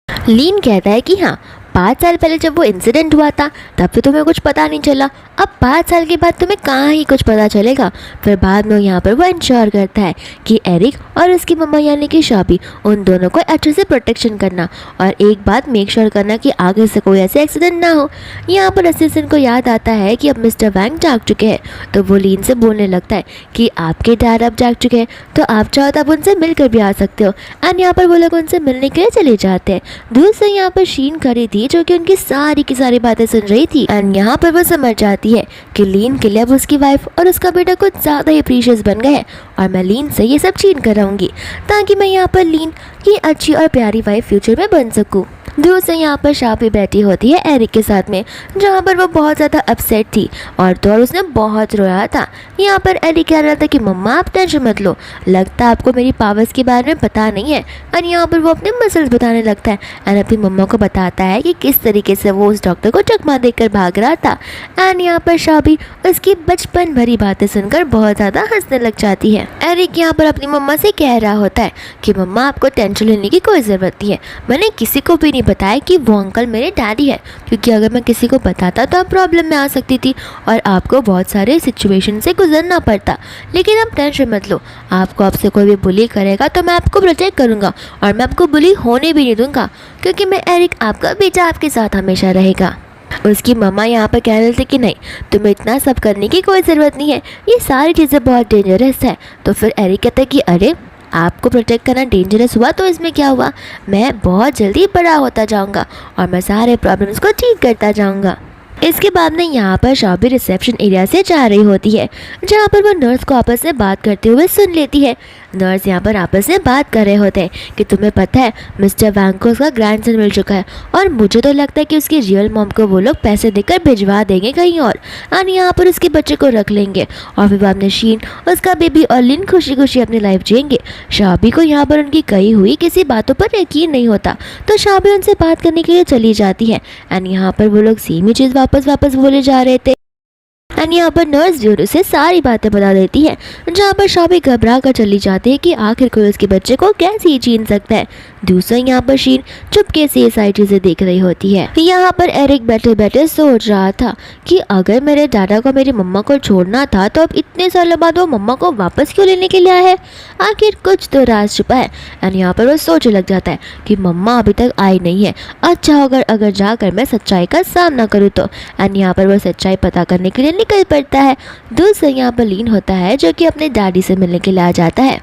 लीन कहता है कि हाँ, 5 साल पहले जब वो इंसिडेंट हुआ था तब तो तुम्हें कुछ पता नहीं चला, अब 5 साल के बाद तुम्हें कहाँ ही कुछ पता चलेगा। फिर बाद में यहाँ पर वो इंश्योर करता है कि एरिक और उसकी मम्मा यानी कि शाबी, उन दोनों को अच्छे से प्रोटेक्शन करना, और एक बात मेक श्योर करना कि आगे से कोई ऐसे एक्सीडेंट ना हो। यहाँ पर असिस्टेंट को याद आता है कि अब मिस्टर वैंग जाग चुके हैं, तो वो लीन से बोलने लगता है कि आपके डैड अब जाग चुके हैं, तो आप चाहो तो आप उनसे मिलकर भी आ सकते हो। एंड यहाँ पर वो लोग उनसे मिलने के लिए चले जाते हैं। दूर से यहाँ पर शीन खड़ी थी जो कि उनकी सारी की सारी बातें सुन रही थी। एंड यहाँ पर वो समझ जाती है कि लीन के लिए अब उसकी वाइफ और उसका बेटा कुछ ज़्यादा ही प्रीशियस बन गए हैं, और मैं लीन से ये सब छीन कर रहूँगी ताकि मैं यहाँ पर लीन की अच्छी और प्यारी वाइफ फ्यूचर में बन सकूँ। दूर से यहाँ पर शाह भी बैठी होती है एरिक के साथ में, जहाँ पर वो बहुत ज़्यादा अपसेट थी और तो और उसने बहुत रोया था। यहाँ पर एरिक कह रहा था कि मम्मा आप टेंशन मत लो, लगता है आपको मेरी पावर्स के बारे में पता नहीं है। और यहाँ पर वो अपने मसल्स बताने लगता है एंड अपनी मम्मा को बताता है कि किस तरीके से वो उस डॉक्टर को चकमा देकर भाग रहा था। एंड यहाँ पर शाह भी उसकी बचपन भरी बातें सुनकर बहुत ज़्यादा हंसने लग जाती है। एरिक यहाँ पर अपनी मम्मा से कह रहा होता है कि मम्मा आपको टेंशन लेने की कोई ज़रूरत नहीं है, मैंने किसी को भी बताया कि वो अंकल मेरे डैडी है, क्योंकि अगर मैं किसी को बताता तो आप प्रॉब्लम में आ सकती थी और आपको बहुत सारे सिचुएशन से गुजरना पड़ता। लेकिन आप टेंशन मत लो, आपको आपसे कोई भी बुली करेगा तो मैं आपको प्रोटेक्ट करूँगा और मैं आपको बुली होने भी नहीं दूँगा, क्योंकि मैं एरिक आपका बेटा आपके साथ हमेशा रहेगा। उसकी मम्मा यहाँ पर कह रहे थे कि नहीं, तुम्हें इतना सब करने की कोई ज़रूरत नहीं है, ये सारी चीज़ें बहुत डेंजरस है। तो फिर एरिक कहता है कि अरे आपको प्रोटेक्ट करना डेंजरस हुआ तो इसमें क्या हुआ, मैं बहुत जल्दी बड़ा होता जाऊंगा और मैं सारे प्रॉब्लम्स को ठीक करता जाऊंगा। इसके बाद में यहाँ पर शाबी रिसेप्शन एरिया से जा रही होती है, जहाँ पर वो नर्स को आपस में बात करते हुए सुन लेती है। नर्स यहाँ पर आपस में बात कर रहे होते हैं कि तुम्हें पता है मिस्टर वैंग को उसका ग्रैंडसन मिल चुका है और मुझे तो लगता है कि उसकी रियल मॉम को वो लोग पैसे देकर भिजवा देंगे कहीं और यहाँ पर उसके बच्चे को रख लेंगे और फिर बाद में शीन, उसका बेबी और लिन खुशी खुशी अपनी लाइफ जिएंगे। शाबी को यहाँ पर उनकी कही हुई किसी बातों पर यकीन नहीं होता तो शाबी उनसे बात करने के लिए चली जाती है एंड यहाँ पर वो लोग सेम ही चीज़ वापस बोले जा रहे थे एंड यहाँ पर नर्स भी उसे सारी बातें बता देती है, जहाँ पर शाबी घबरा कर चली जाती है कि आखिर कोई उसके बच्चे को कैसे ही छीन सकता है। दूसरा यहाँ पर शीन चुपके से ये सारी चीज़ें देख रही होती है। यहाँ पर एरिक बैठे बैठे सोच रहा था कि अगर मेरे दादा को मेरी मम्मा को छोड़ना था तो अब इतने सालों बाद वो मम्मा को वापस क्यों लेने के लिए आया है, आखिर कुछ तो राज छुपा है। एंड यहाँ पर वो सोचने लग जाता है कि मम्मा अभी तक आई नहीं है, अच्छा होगा अगर जाकर मैं सच्चाई का सामना करूँ तो। एंड यहाँ पर वो सच्चाई पता करने के लिए निकल पड़ता है। दूसरा यहाँ पर लीन होता है जो कि अपने डैडी से मिलने के लिए आ जाता है।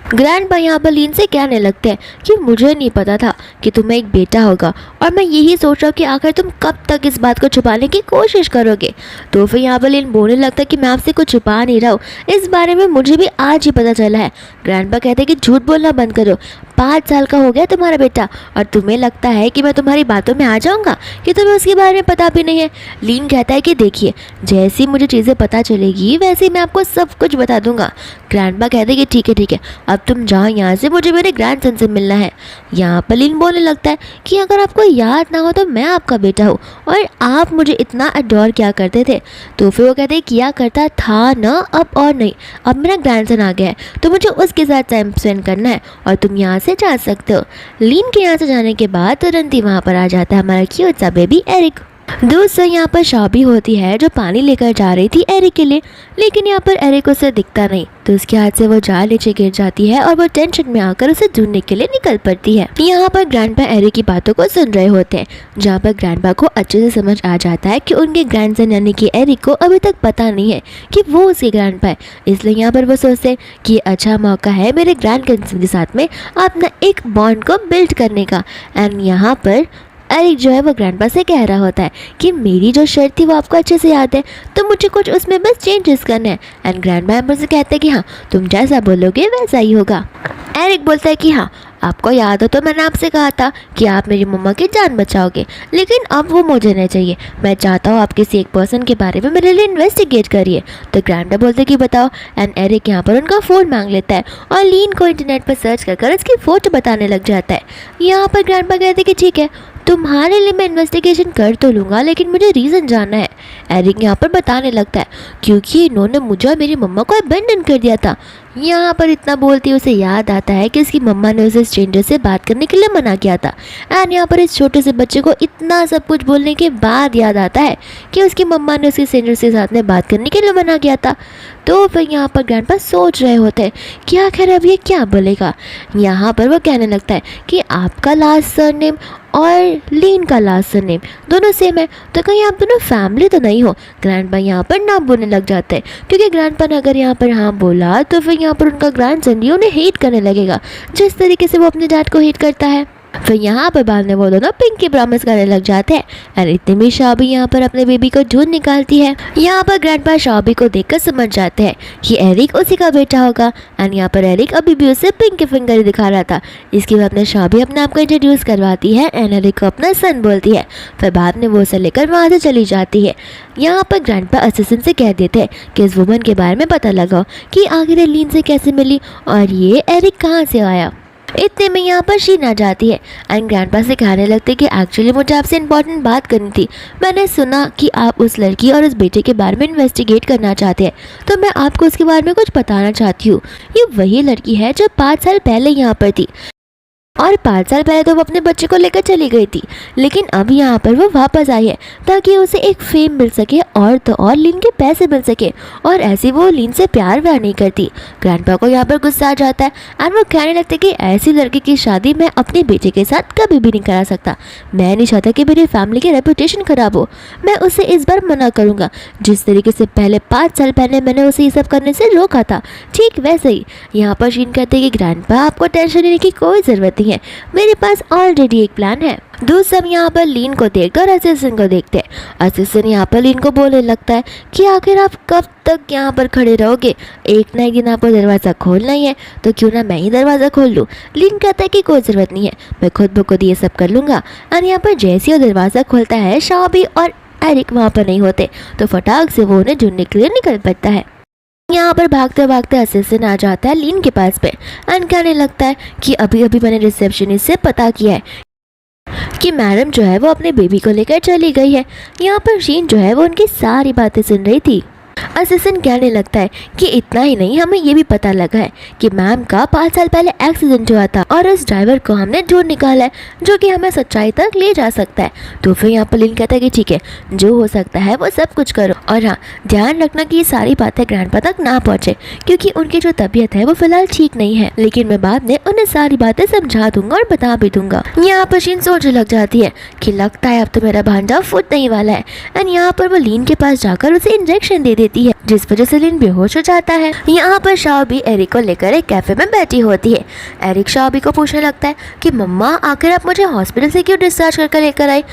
ग्रैंडपा यहाँ पर लीन से कहने लगते हैं कि मुझे नहीं पता था कि तुम्हें एक बेटा होगा और मैं यही सोच रहा हूँ कि आखिर तुम कब तक इस बात को छुपाने की कोशिश करोगे। तो फिर यहाँ पर लीन बोलने लगता है कि मैं आपसे कुछ छुपा नहीं रहा हूँ, इस बारे में मुझे भी आज ही पता चला है। ग्रैंडपा कहते हैं कि झूठ बोलना बंद करो, 5 साल का हो गया तुम्हारा बेटा और तुम्हें लगता है कि मैं तुम्हारी बातों में आ जाऊँगा कि तुम्हें उसके बारे में पता भी नहीं है। लीन कहता है कि देखिए जैसी मुझे चीज़ें पता चलेगी वैसे मैं आपको सब कुछ बता दूंगा। ग्रैंडपा कहते हैं कि ठीक है अब तुम जाओ यहाँ से, मुझे मेरे ग्रैंडसन से मिलना है। यहाँ पर लीन बोलने लगता है कि अगर आपको याद ना हो तो मैं आपका बेटा हूँ और आप मुझे इतना अडोर किया करते थे। तो फिर वो कहते हैं किया करता था ना, अब और नहीं, अब मेरा ग्रैंडसन आ गया है तो मुझे उसके साथ टाइम स्पेंड करना है और तुम यहाँ से जा सकते हो। लीन के यहाँ से जाने के बाद तुरंत ही वहाँ पर आ जाता है हमारा क्यूट सा बेबी एरिक। दूसरा यहाँ पर शाबी होती है जो पानी लेकर जा रही थी एरिक के लिए, लेकिन यहाँ पर एरिक उसे दिखता नहीं तो उसके हाथ से वो जाल नीचे गिर जाती है और वो टेंशन में आकर उसे ढूंढने के लिए निकल पड़ती है। यहाँ पर ग्रैंडपा एरिक की बातों को सुन रहे होते हैं, जहाँ पर ग्रैंडपा को अच्छे से समझ आ जाता है कि उनके ग्रैंडसन यानी कि एरिक को अभी तक पता नहीं है कि वो उसके ग्रैंडपा है। इसलिए यहाँ पर वो सोचते हैं कि ये अच्छा मौका है मेरे ग्रैंडसन के साथ में अपना एक बॉन्ड को बिल्ड करने का। एंड यहाँ पर एरिक जो है वो ग्रैंडपा से कह रहा होता है कि मेरी जो शर्ट थी वो आपको अच्छे से याद है तो मुझे कुछ उसमें बस चेंजेस करने हैं। एंड ग्रैंडपा से कहते हैं कि हाँ तुम जैसा बोलोगे वैसा ही होगा। एरिक बोलता है कि हाँ आपको याद हो तो मैंने आपसे कहा था कि आप मेरी मम्मा की जान बचाओगे, लेकिन अब वो मुझे नहीं चाहिए, मैं चाहता हूँ आप किसी एक पर्सन के बारे में मेरे लिए इन्वेस्टिगेट करिए। तो ग्रैंडपा बोलते कि बताओ। एंड एरिक यहाँ पर उनका फ़ोन मांग लेता है और लीन को इंटरनेट पर सर्च कर उसकी फ़ोटो बताने लग जाता है। यहाँ पर ग्रैंडपा कहते कि ठीक है तुम्हारे लिए मैं इन्वेस्टिगेशन कर तो लूँगा लेकिन मुझे रीज़न जानना है। एरिक यहाँ पर बताने लगता है क्योंकि इन्होंने मुझे और मेरी मम्मा को अबेंडन कर दिया था। यहाँ पर इतना बोलती उसे याद आता है कि उसकी मम्मा ने उसे स्ट्रेंजर से बात करने के लिए मना किया था। एंड यहाँ पर इस छोटे से बच्चे को इतना सब कुछ बोलने के बाद याद आता है कि उसकी मम्मा ने उसके स्ट्रेंजर के साथ में बात करने के लिए मना किया था। तो फिर यहाँ पर ग्रैंडपा सोच रहे होते हैं कि आखिर अब ये क्या बोलेगा। यहाँ पर वो कहने लगता है कि आपका लास्ट सरनेम और लीन का लास्ट सरनेम दोनों सेम है तो कहीं आप दोनों फैमिली तो नहीं हो। ग्रैंडपा यहाँ पर ना बोलने लग जाते हैं क्योंकि ग्रैंडपा ने अगर यहाँ पर हाँ बोला तो फिर यहाँ पर उनका ग्रैंडसन भी उन्हें हेट करने लगेगा जिस तरीके से वो अपने डैड को हेट करता है। फिर यहाँ पर बाद में वो दोनों पिंकी प्रॉमिस करने लग जाते हैं। एंड इतने में शाबी यहाँ पर अपने बेबी को ढूंढ निकालती है। यहाँ पर ग्रैंडपा शाबी को देखकर समझ जाते हैं कि एरिक उसी का बेटा होगा। एंड यहाँ पर एरिक अभी भी उसे पिंकी फिंगर ही दिखा रहा था। इसके बाद में शाबी अपने आप को इंट्रोड्यूस करवाती है एंड एरिक को अपना सन बोलती है। फिर बाद में वो उसे लेकर वहाँ से चली जाती है। यहाँ पर ग्रैंडपा असिस्टेंट से कह देते हैं कि इस वुमन के बारे में पता लगाओ कि आखिर लीन से कैसे मिली और ये एरिक कहाँ से आया। इतने में यहाँ पर शीन आ जाती है एंड ग्रैंडपा से कहने लगते कि एक्चुअली मुझे आपसे इंपॉर्टेंट बात करनी थी। मैंने सुना कि आप उस लड़की और उस बेटे के बारे में इन्वेस्टिगेट करना चाहते हैं तो मैं आपको उसके बारे में कुछ बताना चाहती हूँ। ये वही लड़की है जो 5 साल पहले यहाँ पर थी और 5 साल पहले तो वो अपने बच्चे को लेकर चली गई थी, लेकिन अब यहाँ पर वो वापस आई है ताकि उसे एक फेम मिल सके और तो और लीन के पैसे मिल सके और ऐसी वो लीन से प्यार व्यार नहीं करती। ग्रैंडपा को यहाँ पर गुस्सा आ जाता है एंड वो कहने लगते कि ऐसी लड़की की शादी मैं अपने बेटे के साथ कभी भी नहीं करा सकता। मैं नहीं चाहता कि मेरी फैमिली की रेपुटेशन खराब हो। मैं उसे इस बार मना करूँगा जिस तरीके से पहले 5 साल पहले मैंने उसे ये सब करने से रोका था, ठीक वैसे ही। यहाँ पर शीन कहते कि ग्रैंडपा आपको टेंशन लेने की कोई ज़रूरत नहीं है, मेरे पास ऑलरेडी एक प्लान है। दूसरे हम यहाँ पर लीन को देखते और असिस्टेंट को देखते हैं। असिस्टेंट यहाँ पर लीन को बोलने लगता है कि आखिर आप कब तक यहाँ पर खड़े रहोगे, एक ना एक दिन आपको दरवाज़ा खोलना ही है, तो क्यों ना मैं ही दरवाज़ा खोल लूँ। लीन कहता है कि कोई ज़रूरत नहीं है, मैं खुद ब खुद ये सब कर लूँगा। और यहाँ पर जैसे ही वो दरवाज़ा खोलता है, शाबी और एरिक वहाँ पर नहीं होते, तो फटाक से वो उन्हें ढूंढने के लिए निकल पड़ता है। यहाँ पर भागते भागते असिस्टेंट आ जाता है लीन के पास पे एंड कहने लगता है कि अभी अभी मैंने रिसेप्शनिस्ट से पता किया है कि मैडम जो है वो अपने बेबी को लेकर चली गई है। यहाँ पर शीन जो है वो उनकी सारी बातें सुन रही थी। असिस्टेंट कहने लगता है कि इतना ही नहीं, हमें ये भी पता लगा है कि मैम का 5 साल पहले एक्सीडेंट हुआ था और उस ड्राइवर को हमने ढूंढ निकाला है जो कि हमें सच्चाई तक ले जा सकता है। तो फिर यहाँ पर लीन कहता है कि ठीक है, जो हो सकता है वो सब कुछ करो, और हाँ ध्यान रखना कि ये सारी बातें ग्रैंडपा तक ना पहुँचे, क्योंकि उनकी जो तबीयत है वो फिलहाल ठीक नहीं है, लेकिन मैं बाद में उन्हें सारी बातें समझा दूंगा और बता भी दूंगा। यहाँ पर शीन सोचने लग जाती है कि लगता है अब तो मेरा भांजा फुट नहीं वाला है, एंड यहाँ पर वो लीन के पास जाकर उसे इंजेक्शन दे देती है, जिस वजह से लीन बेहोश हो जाता है। यहाँ पर शाबी एरिक को लेकर एक कैफे में बैठी होती है। एरिक शाबी को पूछने लगता है कि मम्मा आखिर आप मुझे हॉस्पिटल से क्यों डिस्चार्ज करके लेकर आई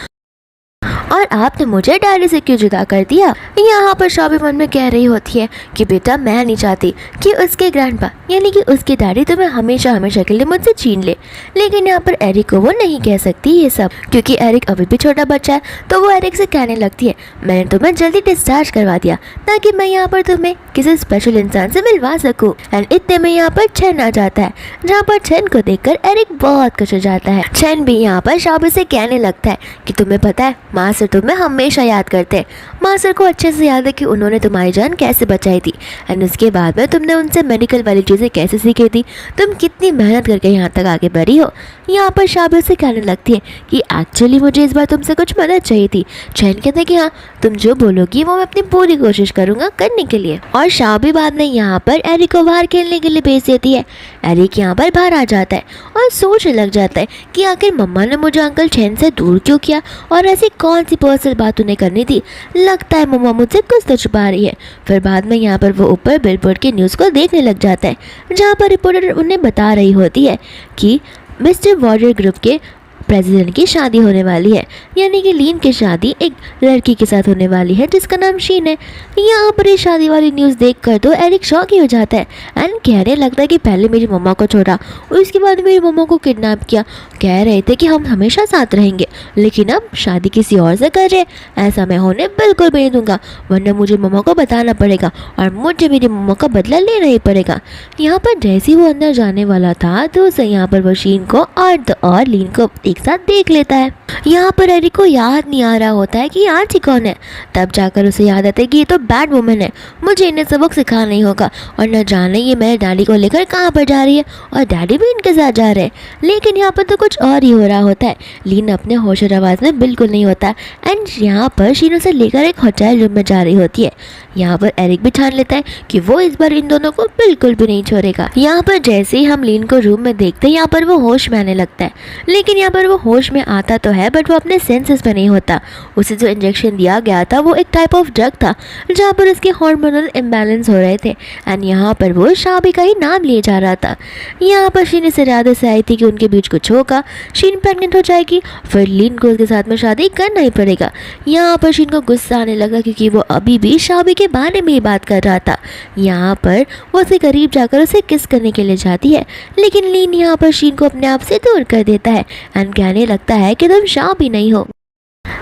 और आपने मुझे डैडी से क्यों जुदा कर दिया। यहाँ पर शाबी मन में कह रही होती है कि बेटा मैं नहीं चाहती कि उसके ग्रैंडपा यानी कि उसके डैडी तुम्हें हमेशा हमेशा के लिए मुझसे छीन ले, लेकिन यहाँ पर एरिक को वो नहीं कह सकती ये सब, क्योंकि एरिक अभी भी छोटा बच्चा है। तो वो एरिक से कहने लगती है मैंने तुम्हें जल्दी डिस्चार्ज करवा दिया ताकि मैं यहाँ पर तुम्हें किसी स्पेशल इंसान से मिलवा सकूँ। एंड इतने में यहाँ पर छेन आ जाता है, जहाँ पर छेन को देखकर एरिक बहुत खुश हो जाता है। छेन भी यहाँ पर शाबी से कहने लगता है कि तुम्हें पता है माँ सर तुम्हें हमेशा याद करते हैं, माँ सर को अच्छे से याद है कि उन्होंने तुम्हारी जान कैसे बचाई थी, एंड उसके बाद में तुमने उनसे मेडिकल वाली चीज़ें कैसे सीखी थी, तुम कितनी मेहनत करके यहाँ तक आगे बढ़ी हो। यहाँ पर शाबी से कहने लगती है कि एक्चुअली मुझे इस बार तुमसे कुछ मदद चाहिए थी। चैन कहते हैं कि हाँ तुम जो बोलोगी वो मैं अपनी पूरी कोशिश करूँगा करने के लिए। और शाबी बाद में यहाँ पर एरिक को बाहर खेलने के लिए भेज देती है। एरिक यहाँ पर बाहर आ जाता है और सोचने लग जाता है कि आखिर मम्मा ने मुझे अंकल चैन से दूर क्यों किया और ऐसी कौन सी पर्सनल बात उन्हें करनी थी, लगता है मम्मा मुझसे कुछ तो छुपा रही है। फिर बाद में यहाँ पर वो ऊपर बिलबोर्ड के न्यूज़ को देखने लग जाता है, जहाँ पर रिपोर्टर उन्हें बता रही होती है कि मिस्टर वॉरियर ग्रुप के प्रेसिडेंट की शादी होने वाली है, यानी कि लीन की शादी एक लड़की के साथ होने वाली है जिसका नाम शीन है। यहाँ पर ये शादी वाली न्यूज़ देखकर तो एरिक शॉक ही हो जाता है एंड कहने लगता है कि पहले मेरी मम्मा को छोड़ा और उसके बाद मेरी मम्मा को किडनैप किया, कह रहे थे कि हम हमेशा साथ रहेंगे, लेकिन अब शादी किसी और से कर रहे। ऐसा मैं होने बिल्कुल भी नहीं दूंगा, वरना मुझे मम्मा को बताना पड़ेगा और मुझे मेरी मम्मा का बदला लेना ही पड़ेगा। यहाँ पर जैसे ही वो अंदर जाने वाला था तो उसे यहाँ पर वो शीन को और लीन को एक साथ देख लेता है। यहाँ पर एरिक को याद नहीं आ रहा होता है कि आंटी कौन है, तब जाकर उसे याद आता है कि ये तो बैड वुमन है, मुझे इन्हें सबक सिखाना नहीं होगा, और न जाने ये मेरे डैडी को लेकर कहाँ पर जा रही है और डैडी भी इनके साथ जा रहे हैं। लेकिन यहाँ पर तो कुछ और ही हो रहा होता है। लीन अपने होश और आवाज़ में बिल्कुल नहीं होता एंड यहाँ पर शीन उसे लेकर एक होटल रूम में जा रही होती है। यहाँ पर एरिक भी ठान लेता है कि वो इस बार इन दोनों को बिल्कुल भी नहीं छोड़ेगा। यहाँ पर जैसे ही हम लीन को रूम में देखते हैं, यहाँ पर वो होश में आने लगता है, लेकिन यहाँ पर वो होश में आता तो है बट वो अपने सेंसेस में नहीं होता। उसे जो इंजेक्शन दिया गया था वो एक टाइप ऑफ ड्रग था जहाँ पर उसके हार्मोनल इम्बैलेंस हो रहे थे एंड यहाँ पर वो शाबी का ही नाम लिए जा रहा था। यहाँ पर शीन इस इरादे से आई थी कि उनके बीच कुछ होगा, शीन प्रेग्नेंट हो जाएगी, फिर लीन को उसके साथ में शादी करना ही पड़ेगा। यहाँ पर शीन को गुस्सा आने लगा क्योंकि वो अभी भी शाबी के बारे में ही बात कर रहा था। यहाँ पर वो उसे करीब जाकर उसे किस करने के लिए जाती है, लेकिन लीन यहाँ पर शीन को अपने आप से दूर कर देता है एंड कहने लगता है कि तुम शाबी नहीं हो।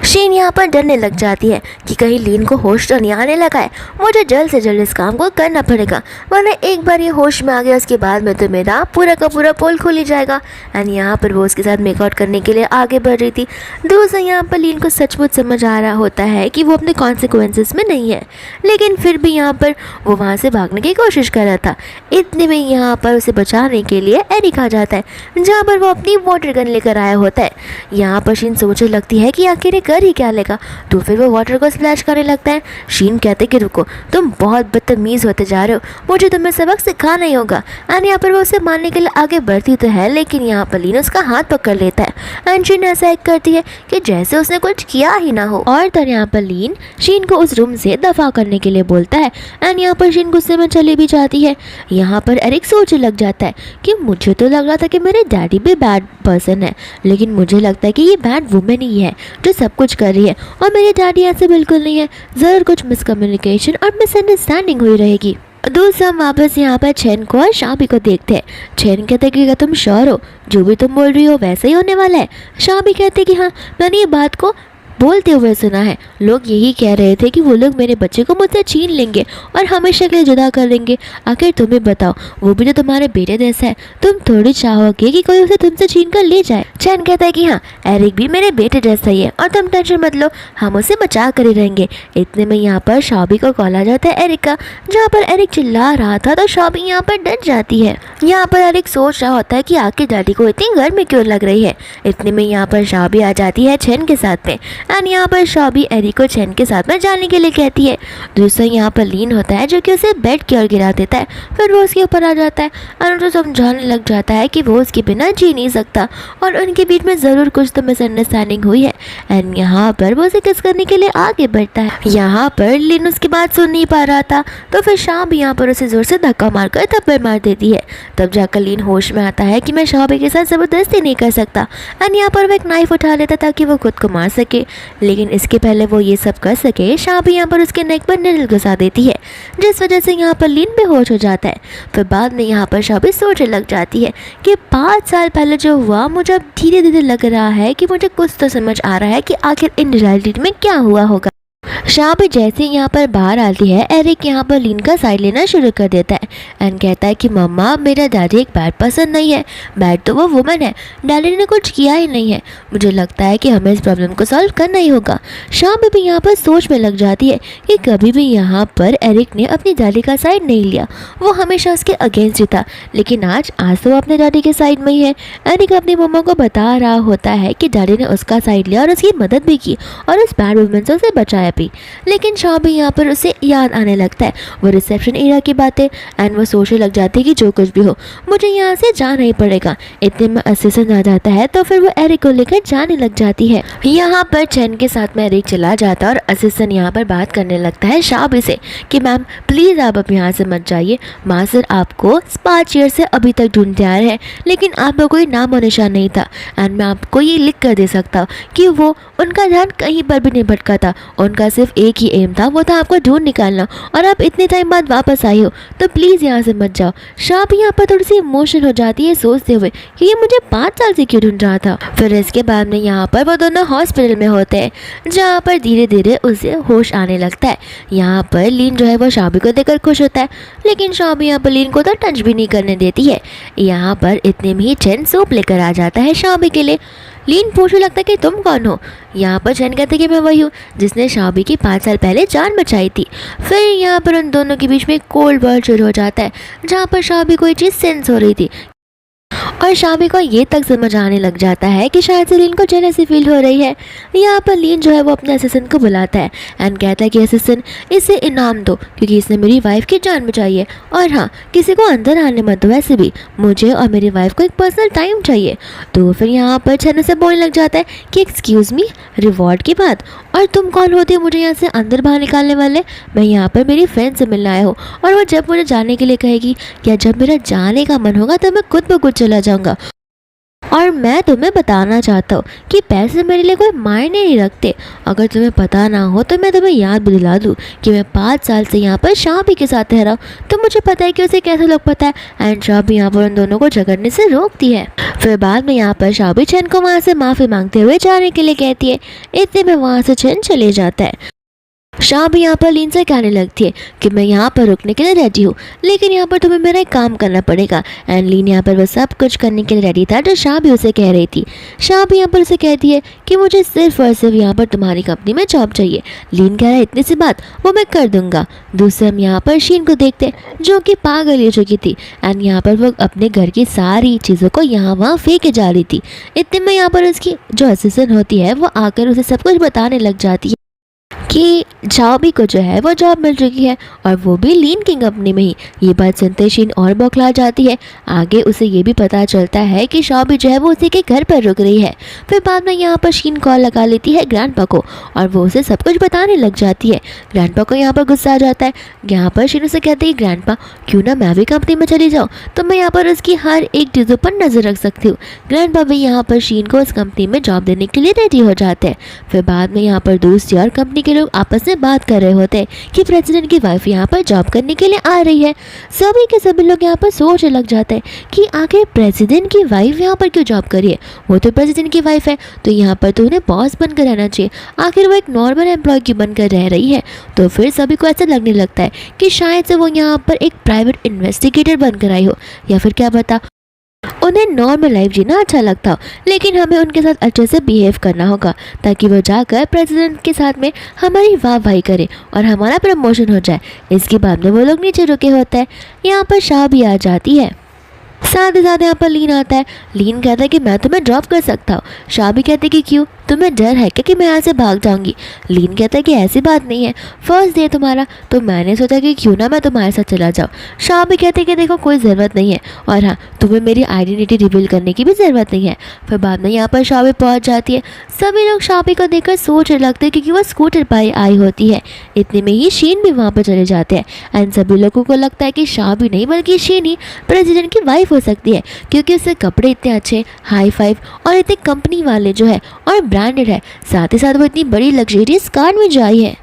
शीन यहाँ पर डरने लग जाती है कि कहीं लीन को होश तो नहीं आने लगा है, मुझे जल्द से जल्द इस काम को करना पड़ेगा, वरना एक बार ये होश में आ गया उसके बाद में तो मेरा पूरा का पूरा पोल खुल ही जाएगा। एंड यहाँ पर वो उसके साथ मेकआउट करने के लिए आगे बढ़ रही थी। दोस्तों यहाँ पर लीन को सचमुच समझ आ रहा होता है कि वो अपने कॉन्सिक्वेंसेस में नहीं है, लेकिन फिर भी यहाँ पर वो वहाँ से भागने की कोशिश कर रहा था। इतने में यहाँ पर उसे बचाने के लिए एरिक आ जाता है, जहाँ पर वो अपनी वाटर गन लेकर आया होता है। यहाँ पर शीन सोचने लगती है कि आखिर धीरे कर ही क्या लेगा। तो फिर वो वाटर को स्प्लैश करने लगता है। शीन कहते कि रुको, तुम बहुत बदतमीज़ होते जा रहे हो, मुझे तुम्हें सबक सिखाना ही होगा। एंड यहाँ पर वो उसे मारने के लिए आगे बढ़ती तो है, लेकिन यहाँ पर लीन उसका हाथ पकड़ लेता है एंड शीन ऐसा एक्ट करती है कि जैसे उसने कुछ किया ही ना हो। और तब यहाँ पर लीन शीन को उस रूम से दफा करने के लिए बोलता है एंड यहाँ पर शीन गुस्से में चली भी जाती है। यहाँ पर एरिक सोचने लग जाता है कि मुझे तो लग रहा था कि मेरे डैडी भी बैड पर्सन है, लेकिन मुझे लगता है कि ये बैड वुमेन ही है जो सब कुछ कर रही है, और मेरे डैडी ऐसे बिल्कुल नहीं है। ज़रूर कुछ मिसकम्युनिकेशन और मिसअंडरस्टैंडिंग हुई रहेगी। दूसरा हम वापस यहाँ पर चेन को और शाबी को देखते हैं। चेन कहते कि क्या तुम श्योर हो, जो भी तुम बोल रही हो वैसा ही होने वाला है? शाबी कहते कि हाँ, मैंने ये बात को बोलते हुए सुना है। लोग यही कह रहे थे कि वो लोग मेरे बच्चे को मुझसे छीन लेंगे और हमेशा के लिए जुदा कर लेंगे। आखिर तुम्हें बताओ, वो भी तो तुम्हारे बेटे जैसा है, तुम थोड़ी चाहोगे कि कोई उसे तुमसे छीन कर ले जाए। चैन कहता है कि हाँ, एरिक भी मेरे बेटे जैसा ही है और तुम टेंशन मत लो, हम उसे बचा कर ही रहेंगे। इतने में यहाँ पर शाबी को कॉल आ जाता है एरिक का। जहाँ पर एरिक चिल्ला रहा था तो शाबी यहाँ पर डर जाती है। यहाँ पर एरिक सोच रहा होता है कि आखिर डैडी को इतनी गर्मी क्यों लग रही है। इतने में यहाँ पर शाबी आ जाती है चैन के साथ में एंड यहाँ पर शाबी एरिक को चैन के साथ में जाने के लिए कहती है। दूसरा यहाँ पर लीन होता है जो कि उसे बेड की ओर गिरा देता है, फिर वो उसके ऊपर आ जाता है और उसे समझाने लग जाता है कि वो उसके बिना जी नहीं सकता और उनके बीच में ज़रूर कुछ तो मिसअंडरस्टैंडिंग हुई है। एंड यहाँ पर वो उसे किस करने के लिए आगे बढ़ता है। यहाँ पर लीन उसकी बात सुन नहीं पा रहा था तो फिर शाबी यहाँ पर उसे ज़ोर से धक्का मारकर थप्पड़ मार देती है। तब जाकर लीन होश में आता है कि मैं शाबी के साथ ज़बरदस्ती नहीं कर सकता एंड यहाँ पर वो एक नाइफ उठा लेता ताकि वो खुद को मार सके, लेकिन इसके पहले वो ये सब कर सके शाबी यहाँ पर उसके नेक पर निडल घुसा देती है, जिस वजह से यहाँ पर लीन बेहोश हो जाता है। फिर बाद में यहाँ पर शाबी सोचने लग जाती है कि 5 साल पहले जो हुआ, मुझे अब धीरे धीरे लग रहा है कि मुझे कुछ तो समझ आ रहा है कि आखिर इन रियलिटी में क्या हुआ होगा। शाबी जैसे ही यहाँ पर बाहर आती है, एरिक यहाँ पर लीन का साइड लेना शुरू कर देता है एंड कहता है कि मम्मा, मेरा डैडी एक बैड पर्सन नहीं है, बैड तो वो वुमन है, डैडी ने कुछ किया ही नहीं है। मुझे लगता है कि हमें इस प्रॉब्लम को सॉल्व करना ही होगा। शाबी भी यहाँ पर सोच में लग जाती है कि कभी भी यहाँ पर एरिक ने अपनी डैडी का साइड नहीं लिया, वो हमेशा उसके अगेंस्ट ही था, लेकिन आज तो वो अपने डैडी के साइड में ही है। एरिक अपनी मम्मा को बता रहा होता है कि डैडी ने उसका साइड लिया और उसकी मदद भी की और उस बैड वुमन से उसे बचाया भी, लेकिन शाबी यहाँ पर उसे याद आने लगता है वो रिसेप्शन एरिया की बातें एंड वो सोचने लग जाती है कि जो कुछ भी हो मुझे यहाँ से जाना ही पड़ेगा। इतने में असिस्टेंट आ जाता है तो फिर वो एरिक को लेकर जाने लग जाती है। यहाँ पर चैन के साथ में एरिक चला जाता है और असिस्टेंट यहाँ पर बात करने लगता है शाबी से कि मैम प्लीज़ आप अब यहाँ से मत जाइए, मास्टर आपको 5 ईयर से अभी तक ढूंढते आ रहे हैं, लेकिन आपका कोई नामो निशान नहीं था एंड मैं आपको ये लिख कर दे सकता हूँ कि वो उनका ध्यान कहीं पर भी नहीं भटका था, उनका सिर्फ एक ही एम था, वो था आपको ढूंढ निकालना, और आप इतने टाइम बाद वापस आई हो तो प्लीज़ यहाँ से मत जाओ। शाबी यहाँ पर थोड़ी सी इमोशनल हो जाती है सोचते हुए कि ये मुझे 5 साल से क्यों ढूंढ रहा था। फिर इसके बाद में यहाँ पर वो दोनों हॉस्पिटल में होते हैं जहाँ पर धीरे धीरे उसे होश आने लगता है। यहाँ पर लीन जो है वो शाबी को देखकर खुश होता है, लेकिन शाबी यहाँ पर लीन को तो टच भी नहीं करने देती है। यहाँ पर इतने में ही चैन सूप लेकर आ जाता है शाबी के लिए। लीन पूछने लगता है कि तुम कौन हो। यहाँ पर चैन कहते कि मैं वही हूँ जिसने शाबी की 5 साल पहले जान बचाई थी। फिर यहाँ पर उन दोनों के बीच में कोल्ड वॉर शुरू हो जाता है जहाँ पर शाबी कोई चीज़ सेंस हो रही थी और शाबी को ये तक समझ आने लग जाता है कि शायद से लीन को जेलसी फील हो रही है। यहाँ पर लीन जो है वो अपने असिस्टेंट को बुलाता है एंड कहता है कि असिस्टेंट, इसे इनाम दो क्योंकि इसने मेरी वाइफ की जान बचाई है, और हाँ, किसी को अंदर आने मत दो, वैसे भी मुझे और मेरी वाइफ को एक पर्सनल टाइम चाहिए। तो फिर यहाँ पर छन से बोलने लग जाता है कि एक्सक्यूज़ मी, रिवॉर्ड की बात, और तुम कौन होती हो मुझे यहाँ से अंदर बाहर निकालने वाले? मैं यहाँ पर मेरी फ्रेंड से मिलने आया हूँ और वो जब मुझे जाने के लिए कहेगी या जब मेरा जाने का मन होगा तो मैं खुद ब खुद चला जाऊँगा। और मैं तुम्हें बताना चाहता हूँ कि पैसे मेरे लिए कोई मायने नहीं रखते। अगर तुम्हें पता ना हो तो मैं तुम्हें याद भी दिला दूँ कि मैं 5 साल से यहाँ पर शाबी के साथ रह रहा हूँ, तो मुझे पता है कि उसे कैसे लोग पता है। एंड शाबी यहाँ पर उन दोनों को झगड़ने से रोकती है। फिर बाद में यहाँ पर शाबी चैन को वहाँ से माफ़ी मांगते हुए जाने के लिए कहती है। इतने में वहाँ से चैन चले जाता है। शाह भी यहाँ पर लीन से कहने लगती है कि मैं यहाँ पर रुकने के लिए रेडी हूँ, लेकिन यहाँ पर तुम्हें मेरा एक काम करना पड़ेगा। एंड लीन यहाँ पर वो सब कुछ करने के लिए रेडी था जो शाह भी उसे कह रही थी। शाह भी यहाँ पर उसे कहती है कि मुझे सिर्फ और सिर्फ यहाँ पर तुम्हारी कंपनी में जॉब चाहिए। लीन कह रहा है इतनी सी बात वो मैं कर दूंगा। दूसरे हम यहाँ पर शीन को देखते हैं जो कि पागल हो चुकी थी एंड यहाँ पर वो अपने घर की सारी चीज़ों को यहाँ वहाँ फेंके जा रही थी। इतने में यहाँ पर उसकी जो असिस्टेंट होती है वो आकर उसे सब कुछ बताने लग जाती है कि झाओबी को जो है वो जॉब मिल चुकी है और वो भी लीन की कंपनी में ही। ये बात सुनते शीन और बौखला जाती है। आगे उसे ये भी पता चलता है कि झाओबी जो है वो उसी के घर पर रुक रही है। फिर बाद में यहाँ पर शीन कॉल लगा लेती है ग्रैंडपा को और वो उसे सब कुछ बताने लग जाती है। ग्रैंडपा को यहाँ पर गुस्सा आ जाता है। यहाँ पर शीन उसे कहती है ग्रैंडपा क्यों ना मैं भी कंपनी में चली जाऊँ, तो मैं यहाँ पर उसकी हर एक चीज़ों पर नज़र रख सकती हूँ। ग्रैंडपा भी यहाँ पर शीन को उस कंपनी में जॉब देने के लिए रेडी हो जाते हैं। फिर बाद में यहाँ पर दूसरी और कंपनी के लोग आपस में बात कर रहे होते हैं कि प्रेसिडेंट की वाइफ यहाँ पर जॉब करने के लिए आ रही है। सभी के सभी लोग यहाँ पर सोचने लग जाते हैं कि आखिर प्रेसिडेंट की वाइफ यहाँ पर क्यों जॉब कर रही है। वो तो प्रेसिडेंट की वाइफ है तो यहाँ पर तो उन्हें बॉस बनकर रहना चाहिए, आखिर वो एक नॉर्मल एम्प्लॉय की बनकर रह रही है। तो फिर सभी को ऐसा लगने लगता है कि शायद से वो यहाँ पर एक प्राइवेट इन्वेस्टिगेटर बनकर आई हो, या फिर क्या पता उन्हें नॉर्मल लाइफ जीना अच्छा लगता हो। लेकिन हमें उनके साथ अच्छे से बिहेव करना होगा ताकि वो जाकर प्रेसिडेंट के साथ में हमारी वाहवाही करे और हमारा प्रमोशन हो जाए। इसके बाद में वो लोग नीचे रुके होते हैं। यहाँ पर शाह भी आ जाती है। साथ ही साथ यहाँ पर लीन आता है। लीन कहता है कि मैं तुम्हें ड्रॉप कर सकता हूँ। शाह भी कहते कि क्यों, तुम्हें डर है क्या कि मैं यहाँ से भाग जाऊँगी। लीन कहता है कि ऐसी बात नहीं है, फर्स्ट डे तुम्हारा तो मैंने सोचा कि क्यों ना मैं तुम्हारे साथ चला जाऊँ। शाह भी कहते कि देखो कोई ज़रूरत नहीं है और हाँ तुम्हें मेरी आइडेंटिटी रिवील करने की भी ज़रूरत नहीं है। फिर बाद में यहाँ पर शाह भी पहुँच जाती है। सभी लोग शाह भी को देखकर सोचने लगते हैं क्योंकि वह स्कूटर पर आई होती है। इतने में ही शीन भी वहाँ पर चले जाते हैं एंड सभी लोगों को लगता है कि शाह भी नहीं बल्कि शीन ही प्रेसिडेंट की वाइफ हो सकती है क्योंकि उसके कपड़े इतने अच्छे हाई फाइव और इतने कंपनी वाले जो है और ब्रांडेड है। साथ ही साथ वो इतनी बड़ी लग्जरियस कार में जो आई है।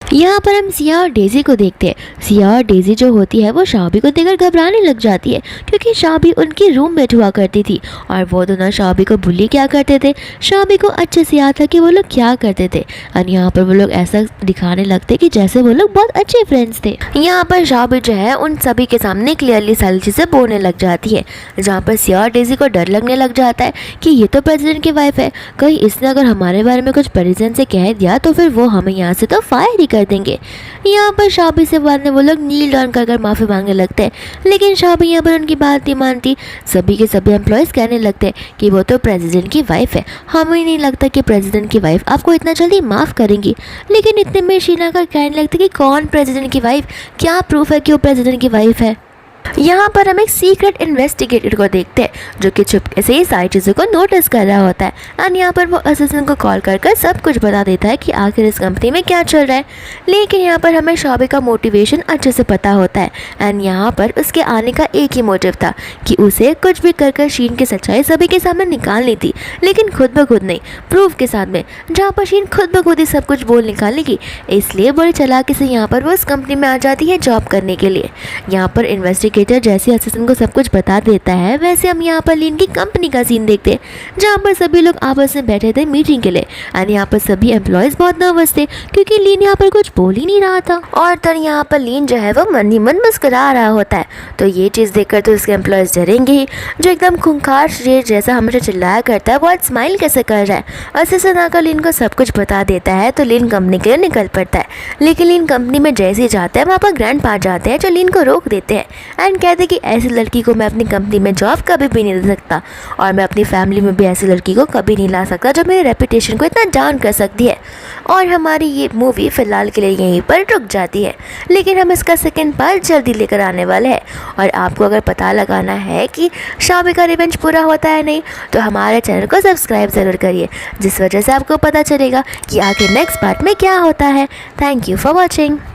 यहाँ पर हम सिया और डेजी को देखते हैं। सिया और डेजी जो होती है वो शाबी को देखकर घबराने लग जाती है क्योंकि शाबी उनकी रूम में हुआ करती थी और वो दोनों शाबी को बुली क्या करते थे। शाबी को अच्छे से याद था कि वो लोग क्या करते थे और यहाँ पर वो लोग ऐसा दिखाने लगते कि जैसे वो लोग बहुत अच्छे फ्रेंड्स थे। यहाँ पर शाबी जो है उन सभी के सामने क्लियरली सारी चीज़ें बोलने लग जाती है, जहाँ पर सिया और डेजी को डर लगने लग जाता है कि ये तो प्रेसिडेंट की वाइफ है, कहीं इसने अगर हमारे बारे में कुछ प्रेसिडेंट से कह दिया तो फिर वो हमें यहाँ से तो फायर कर देंगे। यहाँ पर शाबी से बाद में वो लोग नील डाउन कर माफ़ी मांगने लगते हैं, लेकिन शाबी यहाँ पर उनकी बात नहीं मानती। सभी के सभी एम्प्लॉयज़ कहने लगते हैं कि वो तो प्रेसिडेंट की वाइफ है, हमें नहीं लगता कि प्रेसिडेंट की वाइफ आपको इतना जल्दी माफ़ करेंगी। लेकिन इतने में शीना का कहने लगता है कि कौन प्रेसिडेंट की वाइफ, क्या प्रूफ है कि वो प्रेसिडेंट की वाइफ है। यहाँ पर हम एक सीक्रेट इन्वेस्टिगेटर को देखते हैं जो कि चुपके से ही सारी चीज़ों को नोटिस कर रहा होता है एंड यहाँ पर वो असिस्टेंट को कॉल कर सब कुछ बता देता है कि आखिर इस कंपनी में क्या चल रहा है। लेकिन यहाँ पर हमें शाबी का मोटिवेशन अच्छे से पता होता है एंड यहाँ पर उसके आने का एक ही मोटिव था कि उसे कुछ भी कर शीन की सच्चाई सभी के सामने निकालनी थी, लेकिन खुद ब खुद नहीं, प्रूफ के साथ में, जहाँ पर शीन खुद ब खुद ही सब कुछ बोल निकालेगी। इसलिए बड़ी चालाकी से यहाँ पर वो उस कंपनी में आ जाती है जॉब करने के लिए। यहाँ पर इन्वेस्टिगेटर जैसे असिस्टेंट को सब कुछ बता देता है वैसे हम यहाँ पर लीन की कंपनी का सीन देखते हैं, जहाँ पर सभी लोग आपस में बैठे थे मीटिंग के लिए एंड यहाँ पर सभी एम्प्लॉयज़ बहुत नर्वस थे क्योंकि लीन यहाँ पर कुछ बोल ही नहीं रहा था और तब यहाँ पर लीन जो है वो मन ही मन मुस्कुरा रहा होता है। तो ये चीज़ देखकर तो उसके एम्प्लॉयज़ डरेंगे ही, जो एकदम खूंखार शेर जैसा हमेशा चिल्लाया करता है वो आज स्माइल कैसे कर रहा है। असिस्टेंट आकर लीन को सब कुछ बता देता है तो लीन कंपनी के लिए निकल पड़ता है। लेकिन लीन कंपनी में जैसे ही जाता है वहाँ पर ग्रैंडपा जाते हैं जो लीन को रोक देते हैं एंड कहते हैं कि ऐसी लड़की को मैं अपनी कंपनी में जॉब कभी भी नहीं दे सकता और मैं अपनी फैमिली में भी ऐसी लड़की को कभी नहीं ला सकता जो मेरे रेपुटेशन को इतना डाउन कर सकती है। और हमारी ये मूवी फ़िलहाल के लिए यहीं पर रुक जाती है, लेकिन हम इसका सेकंड पार्ट जल्दी लेकर आने वाले हैं। और आपको अगर पता लगाना है कि शाबी का रिवेंज पूरा होता है नहीं तो हमारे चैनल को सब्सक्राइब ज़रूर करिए, जिस वजह से आपको पता चलेगा कि आखिर नेक्स्ट पार्ट में क्या होता है। Thank you for watching.